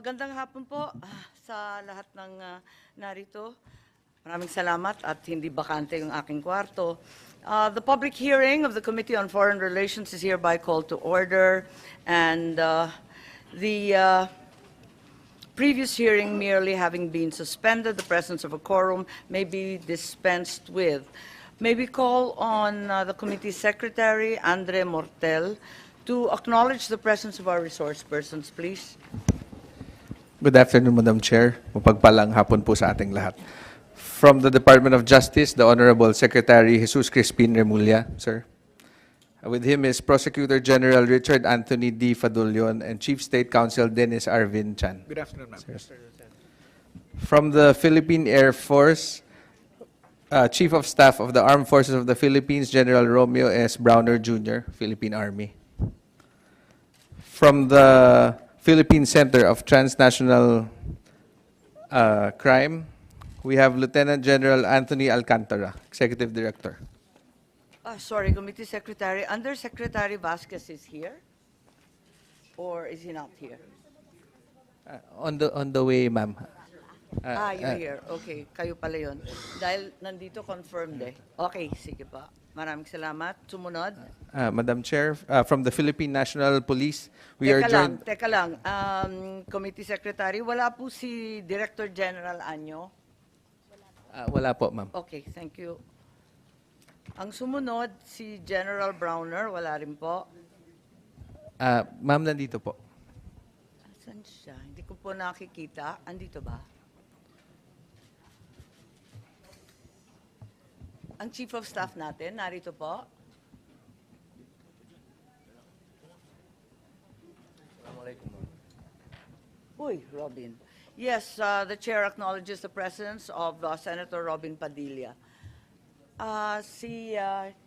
Magandang hapon po sa lahat ng narito. Maraming salamat at hindi bakante yung aking kwarto. The public hearing of the Committee on Foreign Relations is hereby called to order, and the previous hearing merely having been suspended, the presence of a quorum may be dispensed with. May we call on the committee secretary, Andre Mortel, to acknowledge the presence of our resource persons, please. Good afternoon, Madam Chair. Mapagpalang hapon po sa ating lahat. From the Department of Justice, the Honorable Secretary Jesus Crispin Remulla, sir. With him is Prosecutor General Richard Anthony D. Fadulion and Chief State Counsel Dennis Arvin Chan. Good afternoon, ma'am. From the Philippine Air Force, Chief of Staff of the Armed Forces of the Philippines, General Romeo S. Browner Jr., Philippine Army. From the Philippine Center of Transnational Crime, we have Lieutenant General Anthony Alcantara, Executive Director. Sorry, Committee Secretary. Undersecretary Vasquez is here? Or is he not here? On the way, ma'am. You're here. Okay, kayo pala yun. Dahil nandito confirmed eh. Okay, sige pa. Maraming salamat. Sumunod. Madam Chair, from the Philippine National Police, we are joined. Teka lang. Committee Secretary, wala po si Director General Anyo? Wala po, ma'am. Okay, thank you. Ang sumunod, si General Browner, wala rin po. Ma'am, nandito po. Saan siya? Hindi ko po nakikita. Andito ba? Ang Chief of Staff natin, narito po. Uy, Robin. Yes, the Chair acknowledges the presence of Senator Robin Padilla. Si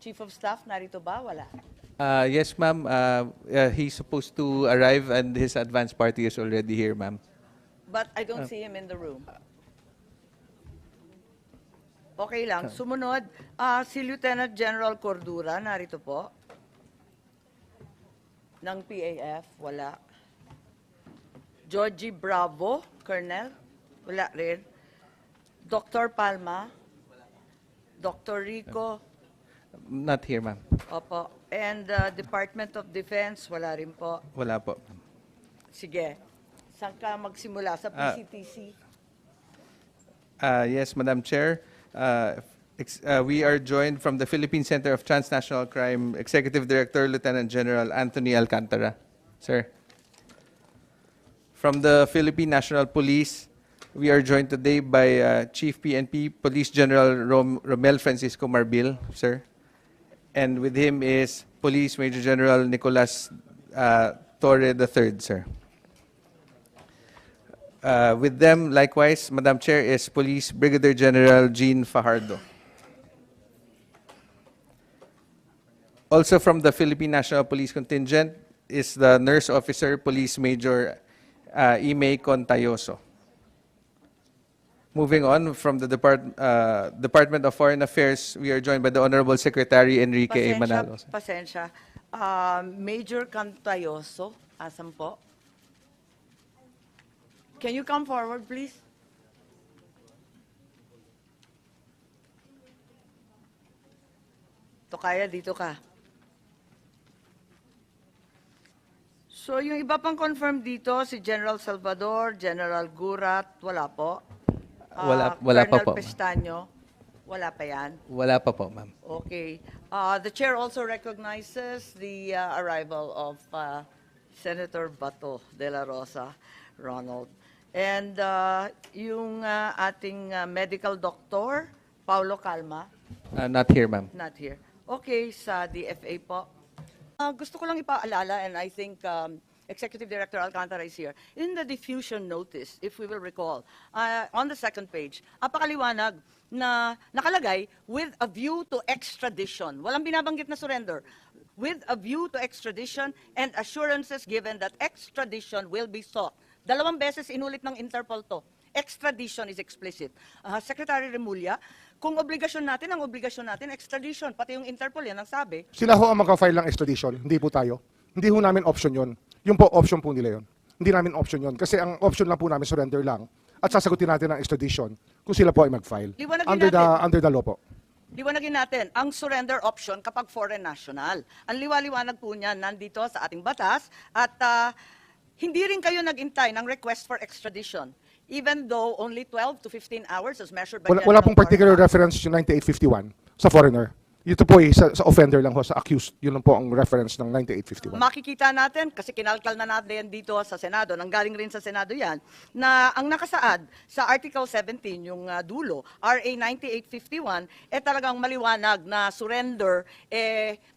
Chief of Staff, narito ba? Wala. Yes, ma'am. He's supposed to arrive and his advance party is already here, ma'am. But I don't see him in the room. Okay lang. Sumunod, si Lieutenant General Cordura, narito po. Ng PAF, wala. Georgie Bravo, Colonel, wala rin. Dr. Palma, Dr. Rico, Not here, ma'am. opo. And Department of Defense, wala rin po. Wala po. Sige. Saan ka magsimula? Sa PCTC? Yes, Madam Chair. We are joined from the Philippine Center of Transnational Crime, Executive Director, Lieutenant General Anthony Alcantara. Sir. From the Philippine National Police, we are joined today by Chief PNP Police General Romel Francisco Marbil, sir. And with him is Police Major General Nicolas Torre III, sir. With them, likewise, Madam Chair, is Police Brigadier General Jean Fajardo. Also from the Philippine National Police Contingent is the Nurse Officer Police Major Imay Contayoso. Moving on from the Department of Foreign Affairs, we are joined by the Honorable Secretary Enrique A. Manalo. Pasensya. Major Cantayoso, asan po? Can you come forward, please? Tokaya, dito ka. So, yung iba pang confirm dito, si General Salvador, General Gurat, wala po. Wala pa Colonel po. Pestaño, wala pa yan. Wala pa po, ma'am. Okay. The chair also recognizes the arrival of Senator Bato de la Rosa, Ronald. And yung ating medical doctor, Paulo Calma, Not here, ma'am. not here. Okay, sa DFA po. Gusto ko lang ipaalala, and I think Executive Director Alcantara is here. In the diffusion notice, if we will recall, on the second page, apakaliwanag na nakalagay with a view to extradition. Walang binabanggit na surrender. With a view to extradition and assurances given that extradition will be sought. 2 beses inulit ng Interpol to. Extradition is explicit. Secretary Remulla, kung obligasyon natin, ang obligasyon natin, extradition. Pati yung Interpol, yan ang sabi. Sila ho ang magka-file ng extradition, hindi po tayo. Hindi ho namin option yon. Yung po, option po nila yon. hindi namin option yon. Kasi ang option lang po namin, surrender lang. At sasagutin natin ang extradition kung sila po ay mag-file. Liwanagin Under the law po. Liwanagin natin, ang surrender option kapag foreign national. Ang liwaliwanag po niyan nandito sa ating batas at hindi rin kayo nag-intay ng request for extradition even though only 12 to 15 hours as measured by Wala pong General particular Foreign Law. reference yung 9851 sa foreigner. Ito po ay sa offender lang ho, sa accused. Yun lang po ang reference ng 9851. Makikita natin, kasi kinalkal na natin dito sa Senado, nanggaling rin sa Senado yan, na ang nakasaad sa Article 17, yung dulo, RA 9851, talagang maliwanag na surrender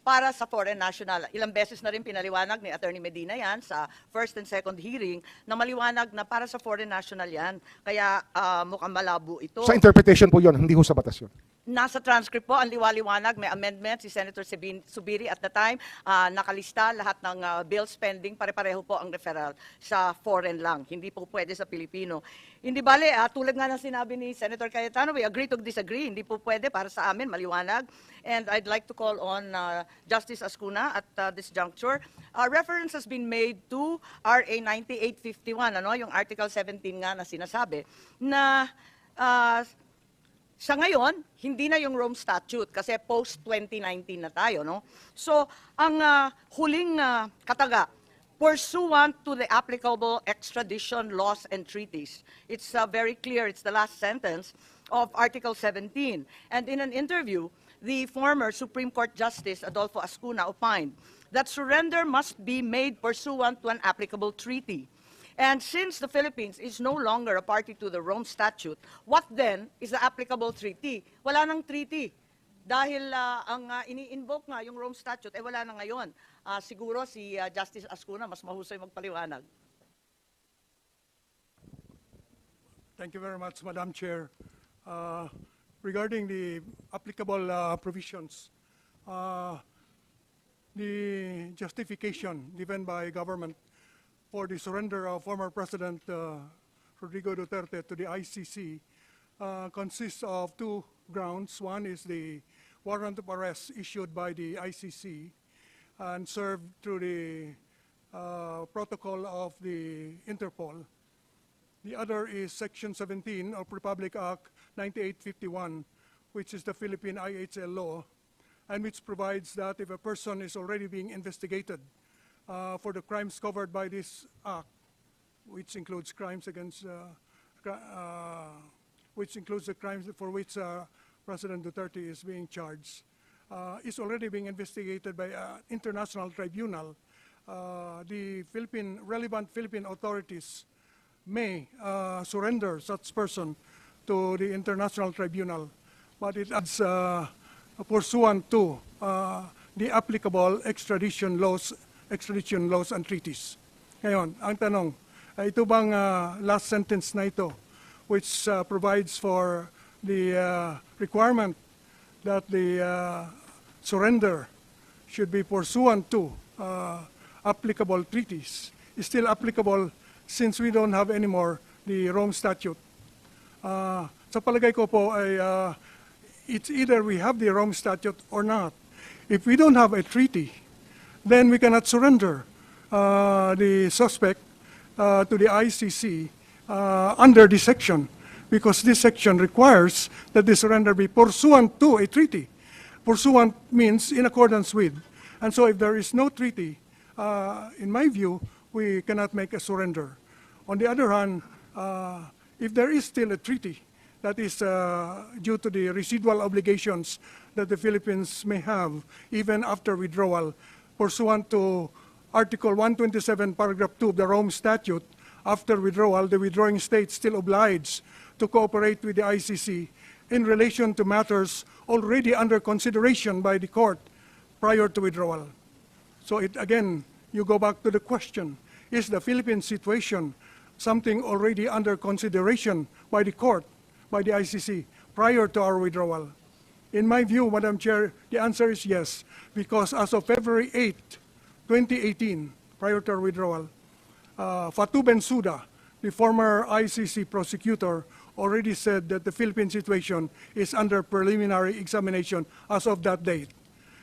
para sa foreign national. Ilang beses na rin pinaliwanag ni Attorney Medina yan sa first and second hearing, na maliwanag na para sa foreign national yan. Kaya mukhang malabo ito. Sa interpretation po yun, hindi ho sa batas yun. Nasa transcript po, ang liwaliwanag, may amendment si Senator Subiri at the time, nakalista lahat ng bill spending, pare-pareho po ang referral sa foreign lang, hindi po pwede sa Pilipino. Hindi bale, tulad nga ng sinabi ni Senator Cayetano, we agree to disagree, hindi po pwede para sa amin, maliwanag. And I'd like to call on Justice Ascuna at this juncture. Reference has been made to RA 9851, yung Article 17 nga na sinasabi, na sa ngayon, hindi na yung Rome Statute kasi post-2019 na tayo, no? So, ang huling kataga, pursuant to the applicable extradition laws and treaties. It's very clear, it's the last sentence of Article 17. And in an interview, the former Supreme Court Justice Adolfo Ascuna opined that surrender must be made pursuant to an applicable treaty. And since the Philippines is no longer a party to the Rome Statute, what then is the applicable treaty? Wala nang treaty. Dahil ang ini-invoke nga yung Rome Statute, wala na ngayon. Siguro si Justice Ascuna mas mahusay magpaliwanag. Thank you very much, Madam Chair. Regarding the applicable provisions, the justification given by government for the surrender of former President Rodrigo Duterte to the ICC consists of two grounds. One is the warrant of arrest issued by the ICC and served through the protocol of the Interpol. The other is Section 17 of Republic Act 9851, which is the Philippine IHL law, and which provides that if a person is already being investigated for the crimes covered by this act, which includes crimes against, which includes the crimes for which President Duterte is being charged, is already being investigated by an international tribunal. The relevant Philippine authorities may surrender such person to the international tribunal, but it adds pursuant to the applicable extradition laws and treaties. Ngayon, ang tanong, ito bang last sentence na ito, which provides for the requirement that the surrender should be pursuant to applicable treaties, is still applicable since we don't have anymore the Rome Statute. Sa palagay ko po ay it's either we have the Rome Statute or not. If we don't have a treaty, then we cannot surrender the suspect to the ICC under this section, because this section requires that the surrender be pursuant to a treaty. Pursuant means in accordance with. And so if there is no treaty, in my view, we cannot make a surrender. On the other hand, if there is still a treaty that is due to the residual obligations that the Philippines may have even after withdrawal, pursuant to Article 127, Paragraph 2 of the Rome Statute, after withdrawal, the withdrawing state still obliged to cooperate with the ICC in relation to matters already under consideration by the court prior to withdrawal. So again, you go back to the question, is the Philippine situation something already under consideration by the court, by the ICC, prior to our withdrawal? In my view, Madam Chair, the answer is yes, because as of February 8, 2018, prior to our withdrawal, Fatou Bensouda, the former ICC prosecutor, already said that the Philippine situation is under preliminary examination as of that date.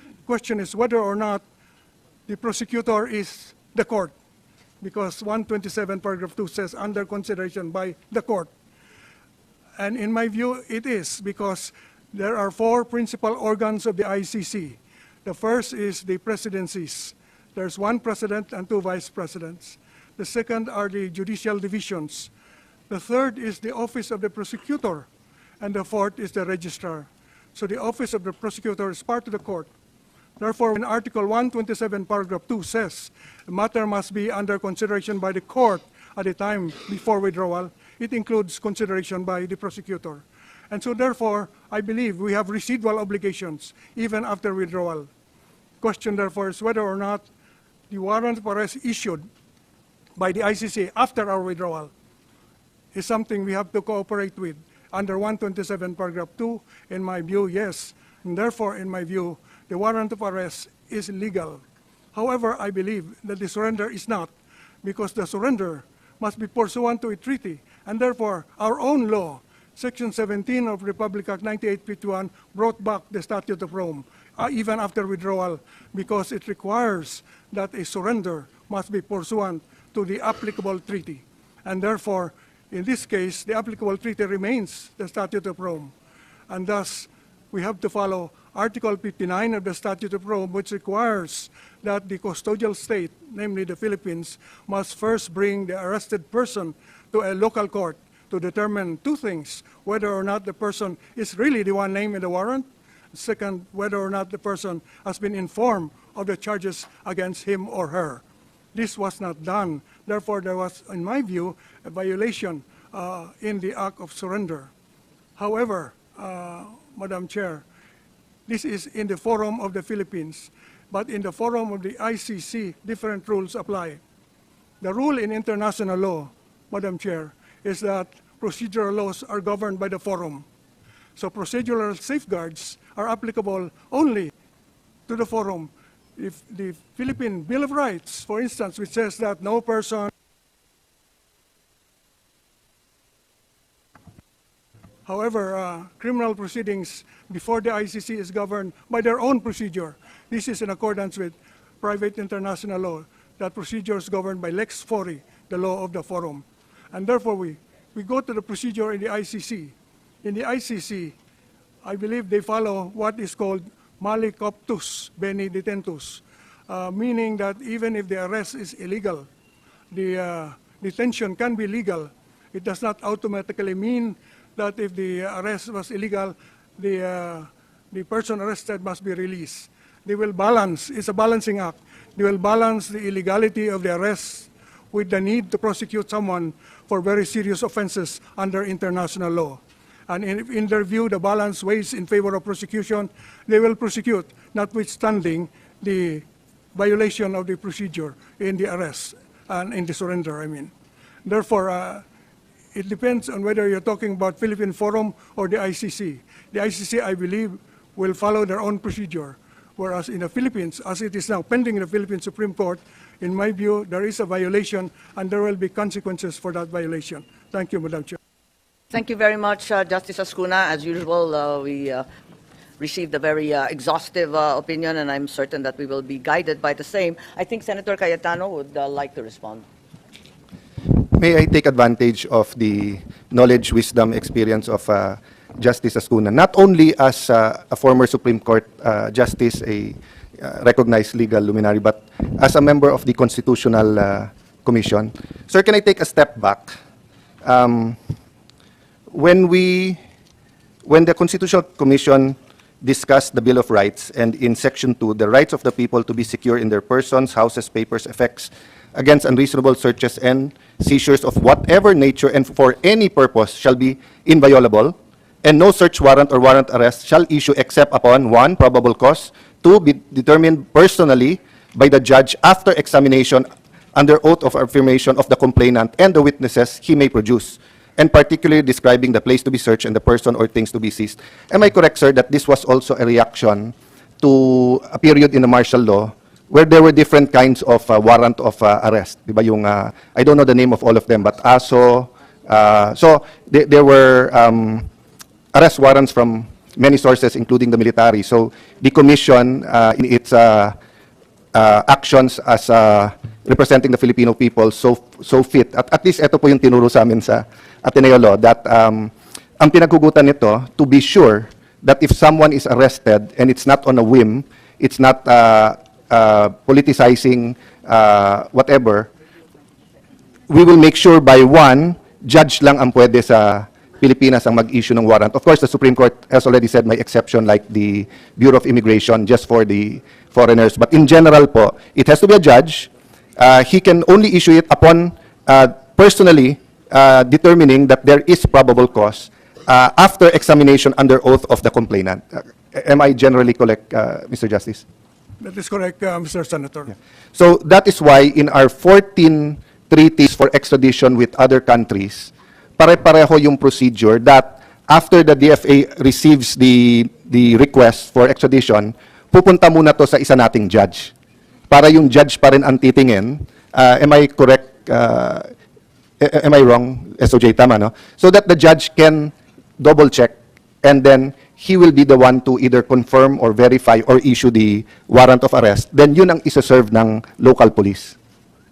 The question is whether or not the prosecutor is the court. because 127 paragraph 2 says under consideration by the court. And in my view, it is, because there are four principal organs of the ICC. The first is the presidencies. There's one president and two vice presidents. The second are the judicial divisions. The third is the office of the prosecutor. And the fourth is the registrar. So the office of the prosecutor is part of the court. Therefore, when Article 127, paragraph 2 says the matter must be under consideration by the court at the time before withdrawal, it includes consideration by the prosecutor. And so therefore, I believe we have residual obligations even after withdrawal. Question therefore is whether or not the warrant of arrest issued by the ICC after our withdrawal is something we have to cooperate with. Under 127 paragraph 2, in my view, yes. And therefore, in my view, the warrant of arrest is legal. However, I believe that the surrender is not, because the surrender must be pursuant to a treaty. And therefore, our own law, Section 17 of Republic Act 9851, brought back the Statute of Rome, even after withdrawal, because it requires that a surrender must be pursuant to the applicable treaty. And therefore, in this case, the applicable treaty remains the Statute of Rome. And thus, we have to follow Article 59 of the Statute of Rome, which requires that the custodial state, namely the Philippines, must first bring the arrested person to a local court to determine two things: whether or not the person is really the one named in the warrant, second, whether or not the person has been informed of the charges against him or her. This was not done. Therefore, there was, in my view, a violation in the act of surrender. However, Madam Chair, this is in the forum of the Philippines, but in the forum of the ICC, different rules apply. The rule in international law, Madam Chair, is that procedural laws are governed by the forum. So procedural safeguards are applicable only to the forum. If the Philippine Bill of Rights, for instance, which says that no person, however, criminal proceedings before the ICC is governed by their own procedure. This is in accordance with private international law, that procedure is governed by Lex Fori, the law of the forum. And therefore, we go to the procedure in the ICC. In the ICC, I believe they follow what is called mali coptus beni detentus, meaning that even if the arrest is illegal, the detention can be legal. It does not automatically mean that if the arrest was illegal, the person arrested must be released. They will balance, it's a balancing act. They will balance the illegality of the arrest with the need to prosecute someone for very serious offenses under international law. And in their view, the balance weighs in favor of prosecution. They will prosecute, notwithstanding the violation of the procedure in the arrest and in the surrender, I mean. Therefore, it depends on whether you're talking about Philippine Forum or the ICC. The ICC, I believe, will follow their own procedure, whereas in the Philippines, as it is now pending in the Philippine Supreme Court, in my view, there is a violation and there will be consequences for that violation. Thank you, Madam Chair. Thank you very much, Justice Ascuna. As usual, we received a very exhaustive opinion, and I'm certain that we will be guided by the same. I think Senator Cayetano would like to respond. May I take advantage of the knowledge, wisdom, experience of Justice Ascuna, not only as a former Supreme Court justice, a recognized legal luminary, but as a member of the Constitutional Commission. Sir, can I take a step back? When the Constitutional Commission discussed the Bill of Rights, and in Section 2, the rights of the people to be secure in their persons, houses, papers, effects, against unreasonable searches and seizures of whatever nature and for any purpose shall be inviolable, and no search warrant or warrant arrest shall issue except upon 1, probable cause, 2, be determined personally by the judge after examination under oath of affirmation of the complainant and the witnesses he may produce, and particularly describing the place to be searched and the person or things to be seized. Am I correct, sir, that this was also a reaction to a period in the martial law where there were different kinds of warrant of arrest? Diba yung, I don't know the name of all of them, but ASO, so there were arrest warrants from many sources, including the military. So the commission, in its actions as representing the Filipino people so fit. At least ito po yung tinuro sa amin sa Ateneo Law, that ang pinaghugutan nito, to be sure that if someone is arrested and it's not on a whim, it's not politicizing whatever, we will make sure by one, judge lang ang pwede sa Pilipinas ang mag-issue ng warrant. Of course, the Supreme Court has already said may exception like the Bureau of Immigration just for the foreigners. But in general po, it has to be a judge. He can only issue it upon personally determining that there is probable cause after examination under oath of the complainant. Am I generally correct, Mr. Justice? That is correct, Mr. Senator. So that is why in our 14 treaties for extradition with other countries, pare-pareho yung procedure that after the DFA receives the request for extradition, pupunta muna to sa isa nating judge. Para yung judge pa rin ang titingin. Am I correct? Am I wrong? SOJ, tama, no? So that the judge can double-check and then he will be the one to either confirm or verify or issue the warrant of arrest. Then yun ang isa-serve ng local police.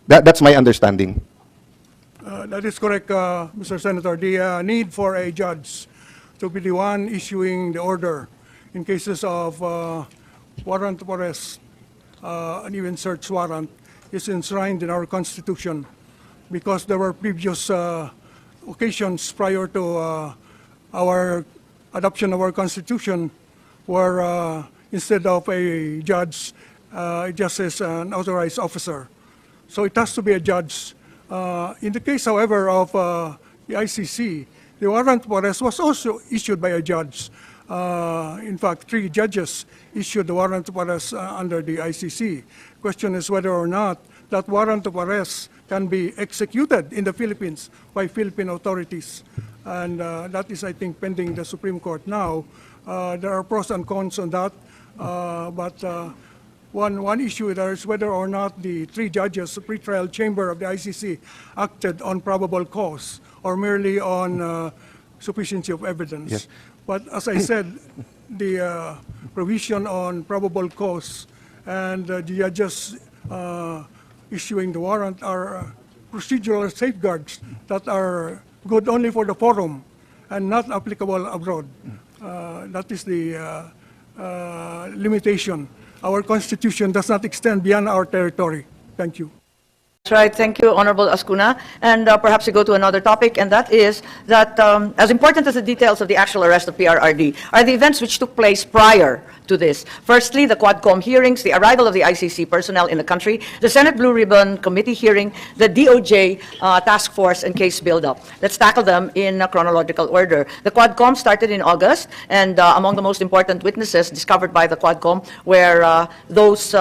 That's my understanding. That is correct, Mr. Senator. The need for a judge to be the one issuing the order in cases of warrant of arrest and even search warrant is enshrined in our Constitution because there were previous occasions prior to our adoption of our Constitution where instead of a judge, it just says an authorized officer. So it has to be a judge. In the case, however, of the ICC, the warrant of arrest was also issued by a judge. In fact, 3 judges issued the warrant of arrest under the ICC. Question is whether or not that warrant of arrest can be executed in the Philippines by Philippine authorities. And that is, I think, pending the Supreme Court now. There are pros and cons on that, but one issue there is whether or not the 3 judges, the pretrial chamber of the ICC, acted on probable cause or merely on sufficiency of evidence. Yes. But as I said, the provision on probable cause and the judges issuing the warrant are procedural safeguards that are good only for the forum and not applicable abroad. That is the limitation. Our Constitution does not extend beyond our territory. Thank you. That's right. Thank you, Honorable Ascuna. And perhaps we go to another topic, and that is that as important as the details of the actual arrest of PRRD are the events which took place prior to this. Firstly, the Quadcom hearings, the arrival of the ICC personnel in the country, the Senate Blue Ribbon Committee hearing, the DOJ task force and case buildup. Let's tackle them in chronological order. The Quadcom started in August, and among the most important witnesses discovered by the Quadcom were those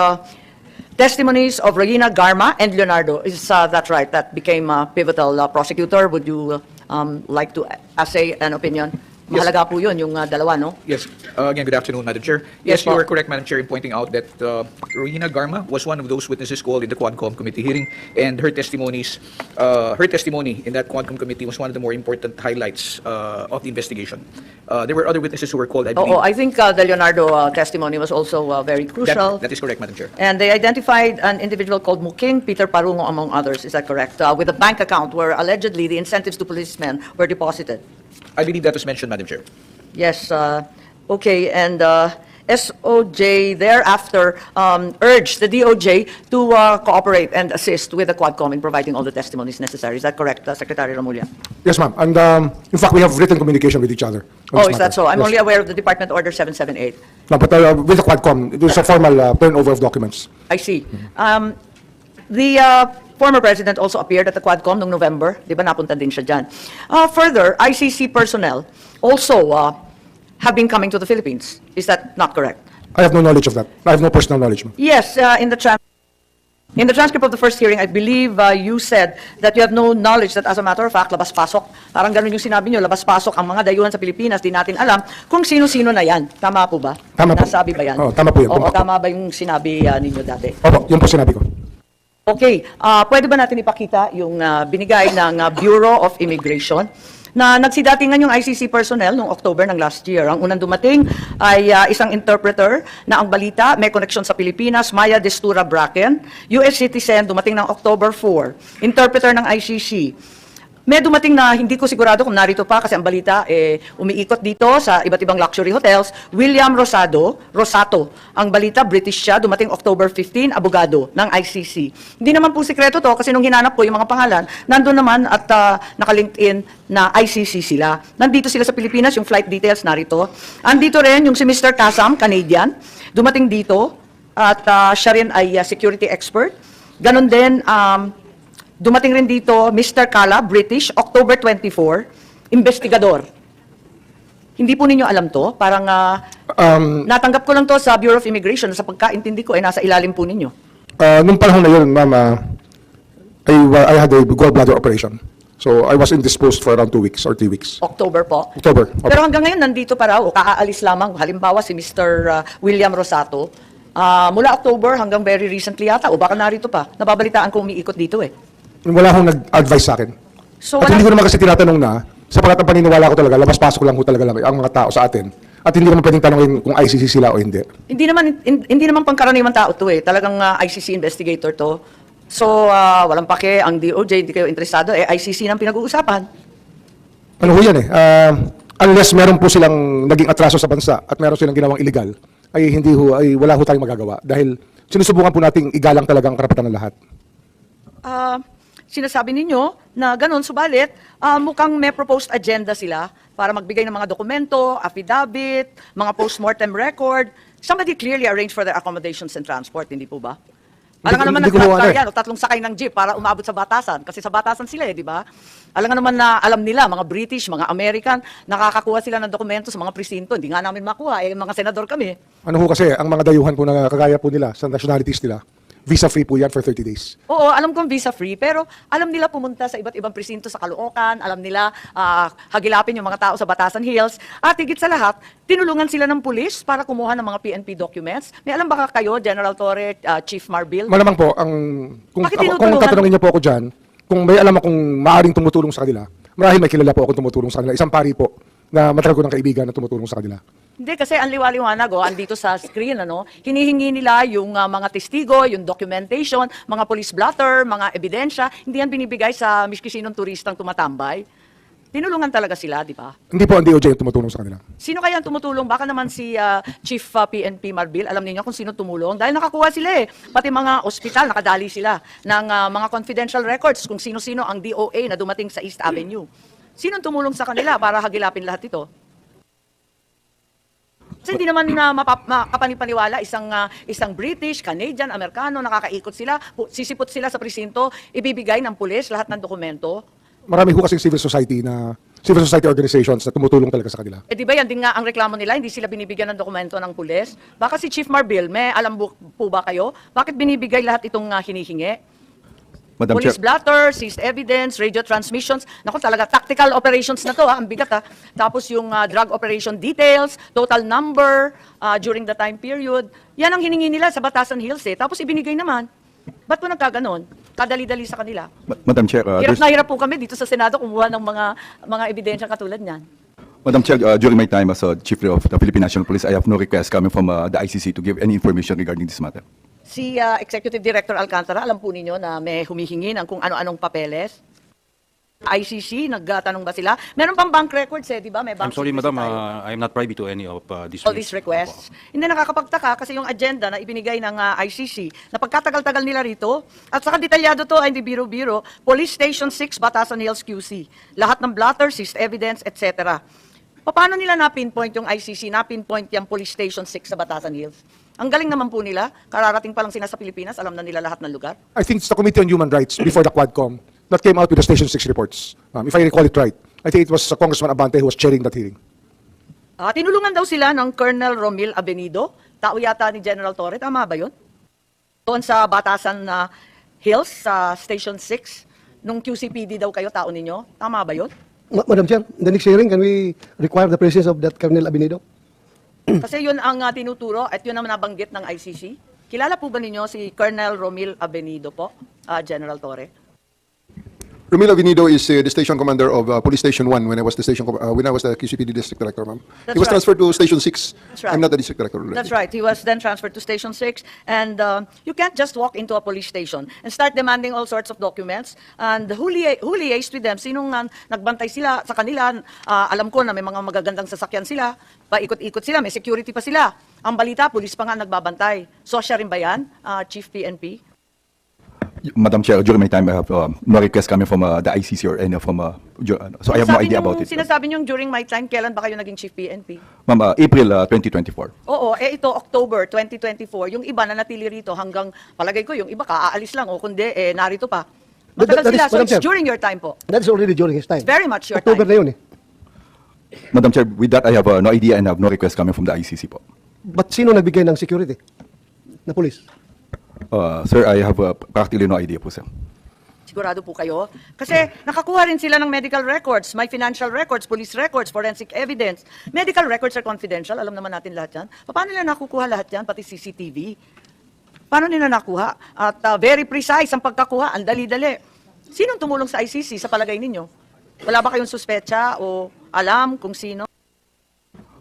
testimonies of Regina Garma and Leonardo. Is that right? That became a pivotal prosecutor. Would you like to say an opinion? Yes. Mahalaga po yun, yung dalawa, no? Yes. Again, good afternoon, Madam Chair. Yes, Yes, you po. are correct, Madam Chair, in pointing out that Regina Garma was one of those witnesses called in the Quadcom committee hearing, and her testimony in that Quadcom committee was one of the more important highlights of the investigation. There were other witnesses who were called, I believe. Oo, I think the Leonardo testimony was also very crucial. That is correct, Madam Chair. And they identified an individual called Muking Peter Parungo, among others. Is that correct? With a bank account where allegedly the incentives to policemen were deposited. I believe that was mentioned, Madam Chair. Yes, okay, and SOJ thereafter urged the DOJ to cooperate and assist with the Quadcom in providing all the testimonies necessary. Is that correct, Secretary Remulla? Yes, ma'am. And in fact, we have written communication with each other. on Oh, this is that matter. so? I'm Yes. only aware of the Department Order 778. No, but with the Quadcom, there's a formal turnover of documents. I see. The former president also appeared at the Quadcom noong November. Di ba napunta din siya dyan? Further, ICC personnel also have been coming to the Philippines. Is that not correct? I have no knowledge of that. I have no personal knowledge, ma'am. Yes, in the transcript of the first hearing, I believe you said that you have no knowledge that as a matter of fact, labas-pasok. Parang ganun yung sinabi nyo, labas-pasok ang mga dayuhan sa Pilipinas, di natin alam kung sino-sino na yan. Tama po ba? Tama po. Nasabi ba yan? Oo, tama po yan. Oo, tama ba yung sinabi ninyo dati? Opo, yun po sinabi ko. Okay, pwede ba natin ipakita yung binigay ng Bureau of Immigration na nagsidatingan yung ICC personnel noong October ng last year. Ang unang dumating ay isang interpreter na ang balita may koneksyon sa Pilipinas, Maya Destura Bracken, US citizen, dumating ng October 4, interpreter ng ICC. May dumating na hindi ko sigurado kung narito pa kasi ang balita umiikot dito sa iba't ibang luxury hotels. William Rosato, ang balita British siya, dumating October 15, abogado ng ICC. Hindi naman po sikreto to kasi nung hinanap ko yung mga pangalan, nandun naman at naka-LinkedIn na ICC sila. Nandito sila sa Pilipinas, yung flight details narito. Andito rin yung si Mr. Kasam, Canadian, dumating dito at siya rin ay security expert. Ganon din, dumating rin dito, Mr. Kala, British, October 24, investigador. Hindi po ninyo alam to? Parang natanggap ko lang to sa Bureau of Immigration. Sa pagkaintindi ko, nasa ilalim po ninyo. Nung panahon na yun, ma'am, I had a gallbladder operation. So I was indisposed for around 2 weeks or 3 weeks. October po. October. Okay. Pero hanggang ngayon, nandito pa raw, o kaaalis lamang. Halimbawa, si Mr. William Rosato. Mula October hanggang very recently yata, o baka narito pa. Nababalitaan ko umiikot dito eh. Wala akong nag-advise sa akin. So, At wala- hindi ko naman kasi tinatanong na, sapagkat ang paniniwala ko talaga, labas-pasok lang ho talaga lang ang mga tao sa atin. At hindi naman pwedeng tanongin kung ICC sila o hindi. Hindi naman pangkaraniwan tao to eh. Talagang ICC investigator to. So, walang pake ang DOJ, hindi kayo interesado. ICC nang pinag-uusapan. Ano ho yan eh? Unless meron po silang naging atraso sa bansa at meron silang ginawang illegal, ay wala ho tayong magagawa. Dahil sinusubukan po nating igalang talagang karapatan ng lahat. Sinasabi ninyo na ganun, subalit, mukhang may proposed agenda sila para magbigay ng mga dokumento, affidavit, mga post-mortem record. Somebody clearly arranged for their accommodations and transport, hindi po ba? Alam nga naman Hindi ko nag-drive ano yan o tatlong sakay ng jeep para umabot sa batasan. Kasi sa batasan sila di ba? Alam nga naman na alam nila, mga British, mga American, nakakakuha sila ng dokumento sa mga presinto. Hindi nga namin makuha, mga senador kami. Ano ho kasi, ang mga dayuhan po na kagaya po nila sa nationalities nila, visa-free po yan for 30 days. Oo, alam kong visa-free, pero alam nila pumunta sa iba't ibang presinto sa Caloocan, alam nila hagilapin yung mga tao sa Batasan Hills, at higit sa lahat, tinulungan sila ng pulis para kumuha ng mga PNP documents. May alam ba kayo, General Torre, Chief Marbil? Malamang po, kung Bakit kung tinutulungan? tatanungin niyo po ako dyan, kung may alam akong maaaring tumutulong sa kanila, marahil may kilala po akong tumutulong sa kanila. Isang pari po na matagal ko ng kaibigan na tumutulong sa kanila. Hindi, kasi ang liwaliwanag, andito sa screen, hinihingi nila yung mga testigo, yung documentation, mga police blotter, mga ebidensya, hindi yan binibigay sa miski sinong turistang tumatambay. Tinulungan talaga sila, di ba? Hindi po ang DOJ yung tumutulong sa kanila. Sino kaya ang tumutulong? Baka naman si Chief PNP Marbil, alam niyo kung sino tumulong? Dahil nakakuha sila eh. Pati mga ospital, nakadali sila ng mga confidential records kung sino-sino ang DOA na dumating sa East Avenue. Sinong tumulong sa kanila para hagilapin lahat ito? Kasi hindi naman na makapanipaniwala isang British, Canadian, Amerikano, nakakaikot sila, sisipot sila sa presinto, ibibigay ng pulis lahat ng dokumento. Marami ho kasing civil society organizations na tumutulong talaga sa kanila. Di ba yan din nga ang reklamo nila, hindi sila binibigyan ng dokumento ng pulis? Baka si Chief Marbil, may alam po ba kayo? Bakit binibigay lahat itong hinihingi? Madam Police Chair. blotter, seized evidence, radio transmissions. Naku, talaga, tactical operations na to, ang bigat Tapos yung drug operation details, total number during the time period. Yan ang hiningi nila sa Batasan Hills Tapos ibinigay naman. Ba't po nagkaganon? Kadali-dali sa kanila. Madam Chair, Hirap na hirap po kami dito sa Senado kumuha ng mga ebidensya katulad niyan. Madam Chair, during my time as Chief of the Philippine National Police, I have no request coming from the ICC to give any information regarding this matter. Si Executive Director Alcantara, alam po ninyo na may humihingi ng kung ano-anong papeles. ICC, nagtanong ba sila? Meron pang bank records di ba? May bank I'm sorry, secrecy madam. tayo. I am not privy to any of these All these requests. Hindi nakakapagtaka kasi yung agenda na ibinigay ng ICC na pagkatagal-tagal nila rito at saka detalyado to, hindi biro-biro, Police Station 6, Batasan Hills, QC. Lahat ng blotter, seized evidence, etc. Paano nila na-pinpoint yung ICC, na-pinpoint yung Police Station 6 sa Batasan Hills? Ang galing naman po nila, kararating pa lang sila sa Pilipinas, alam na nila lahat ng lugar. I think it's the Committee on Human Rights before the Quadcom that came out with the Station 6 reports. If I recall it right, I think it was Congressman Abante who was chairing that hearing. Tinulungan daw sila ng Colonel Romil Abenido, tao yata ni General Torre, tama ba yun? Doon sa Batasan Hills, sa Station 6, nung QCPD daw kayo, tao ninyo, tama ba yun? Madam Chair, in the next hearing, can we require the presence of that Colonel Abinido? Kasi yun ang tinuturo at yun ang nabanggit ng ICC. Kilala po ba ninyo si Colonel Romil Abenido po, General Torre? Romilo Vinido is the station commander of Police Station 1 when I was the QCPD district director, ma'am. That's He was right. transferred to Station 6. That's right. I'm not the district director already. That's right. He was then transferred to Station 6. And you can't just walk into a police station and start demanding all sorts of documents. And who liaised with them? Sinong nagbantay sila sa kanila? Alam ko na may mga magagandang sasakyan sila. Paikot-ikot sila. May security pa sila. Ang balita, police pa nga nagbabantay. So siya rin ba yan, Chief PNP? Madam Chair, during my time, I have no request coming from the ICC or any from, so I have no idea about it. Sinasabi niyong during my time, kailan ba kayo naging Chief PNP? Ma'am, April 2024. Oo, ito, October 2024. Yung iba na natili rito hanggang, palagay ko, yung iba kaaalis lang. O kundi, narito pa. Matagal That is- sila. So Madam it's Chair. during your time po. That's already during his time. It's very much your October time. na yun eh. Madam Chair, with that, I have no idea and have no request coming from the ICC po. But sino nagbigay ng security? Na police? Sir, I have practically no idea po, sir. Sigurado po kayo? Kasi nakakuha rin sila ng medical records, may financial records, police records, forensic evidence. Medical records are confidential, alam naman natin lahat yan. Paano nila nakukuha lahat yan, pati CCTV? Paano nila nakuha? At very precise ang pagkakuha, ang dali-dali. Sinong tumulong sa ICC sa palagay ninyo? Wala ba kayong suspecha o alam kung sino?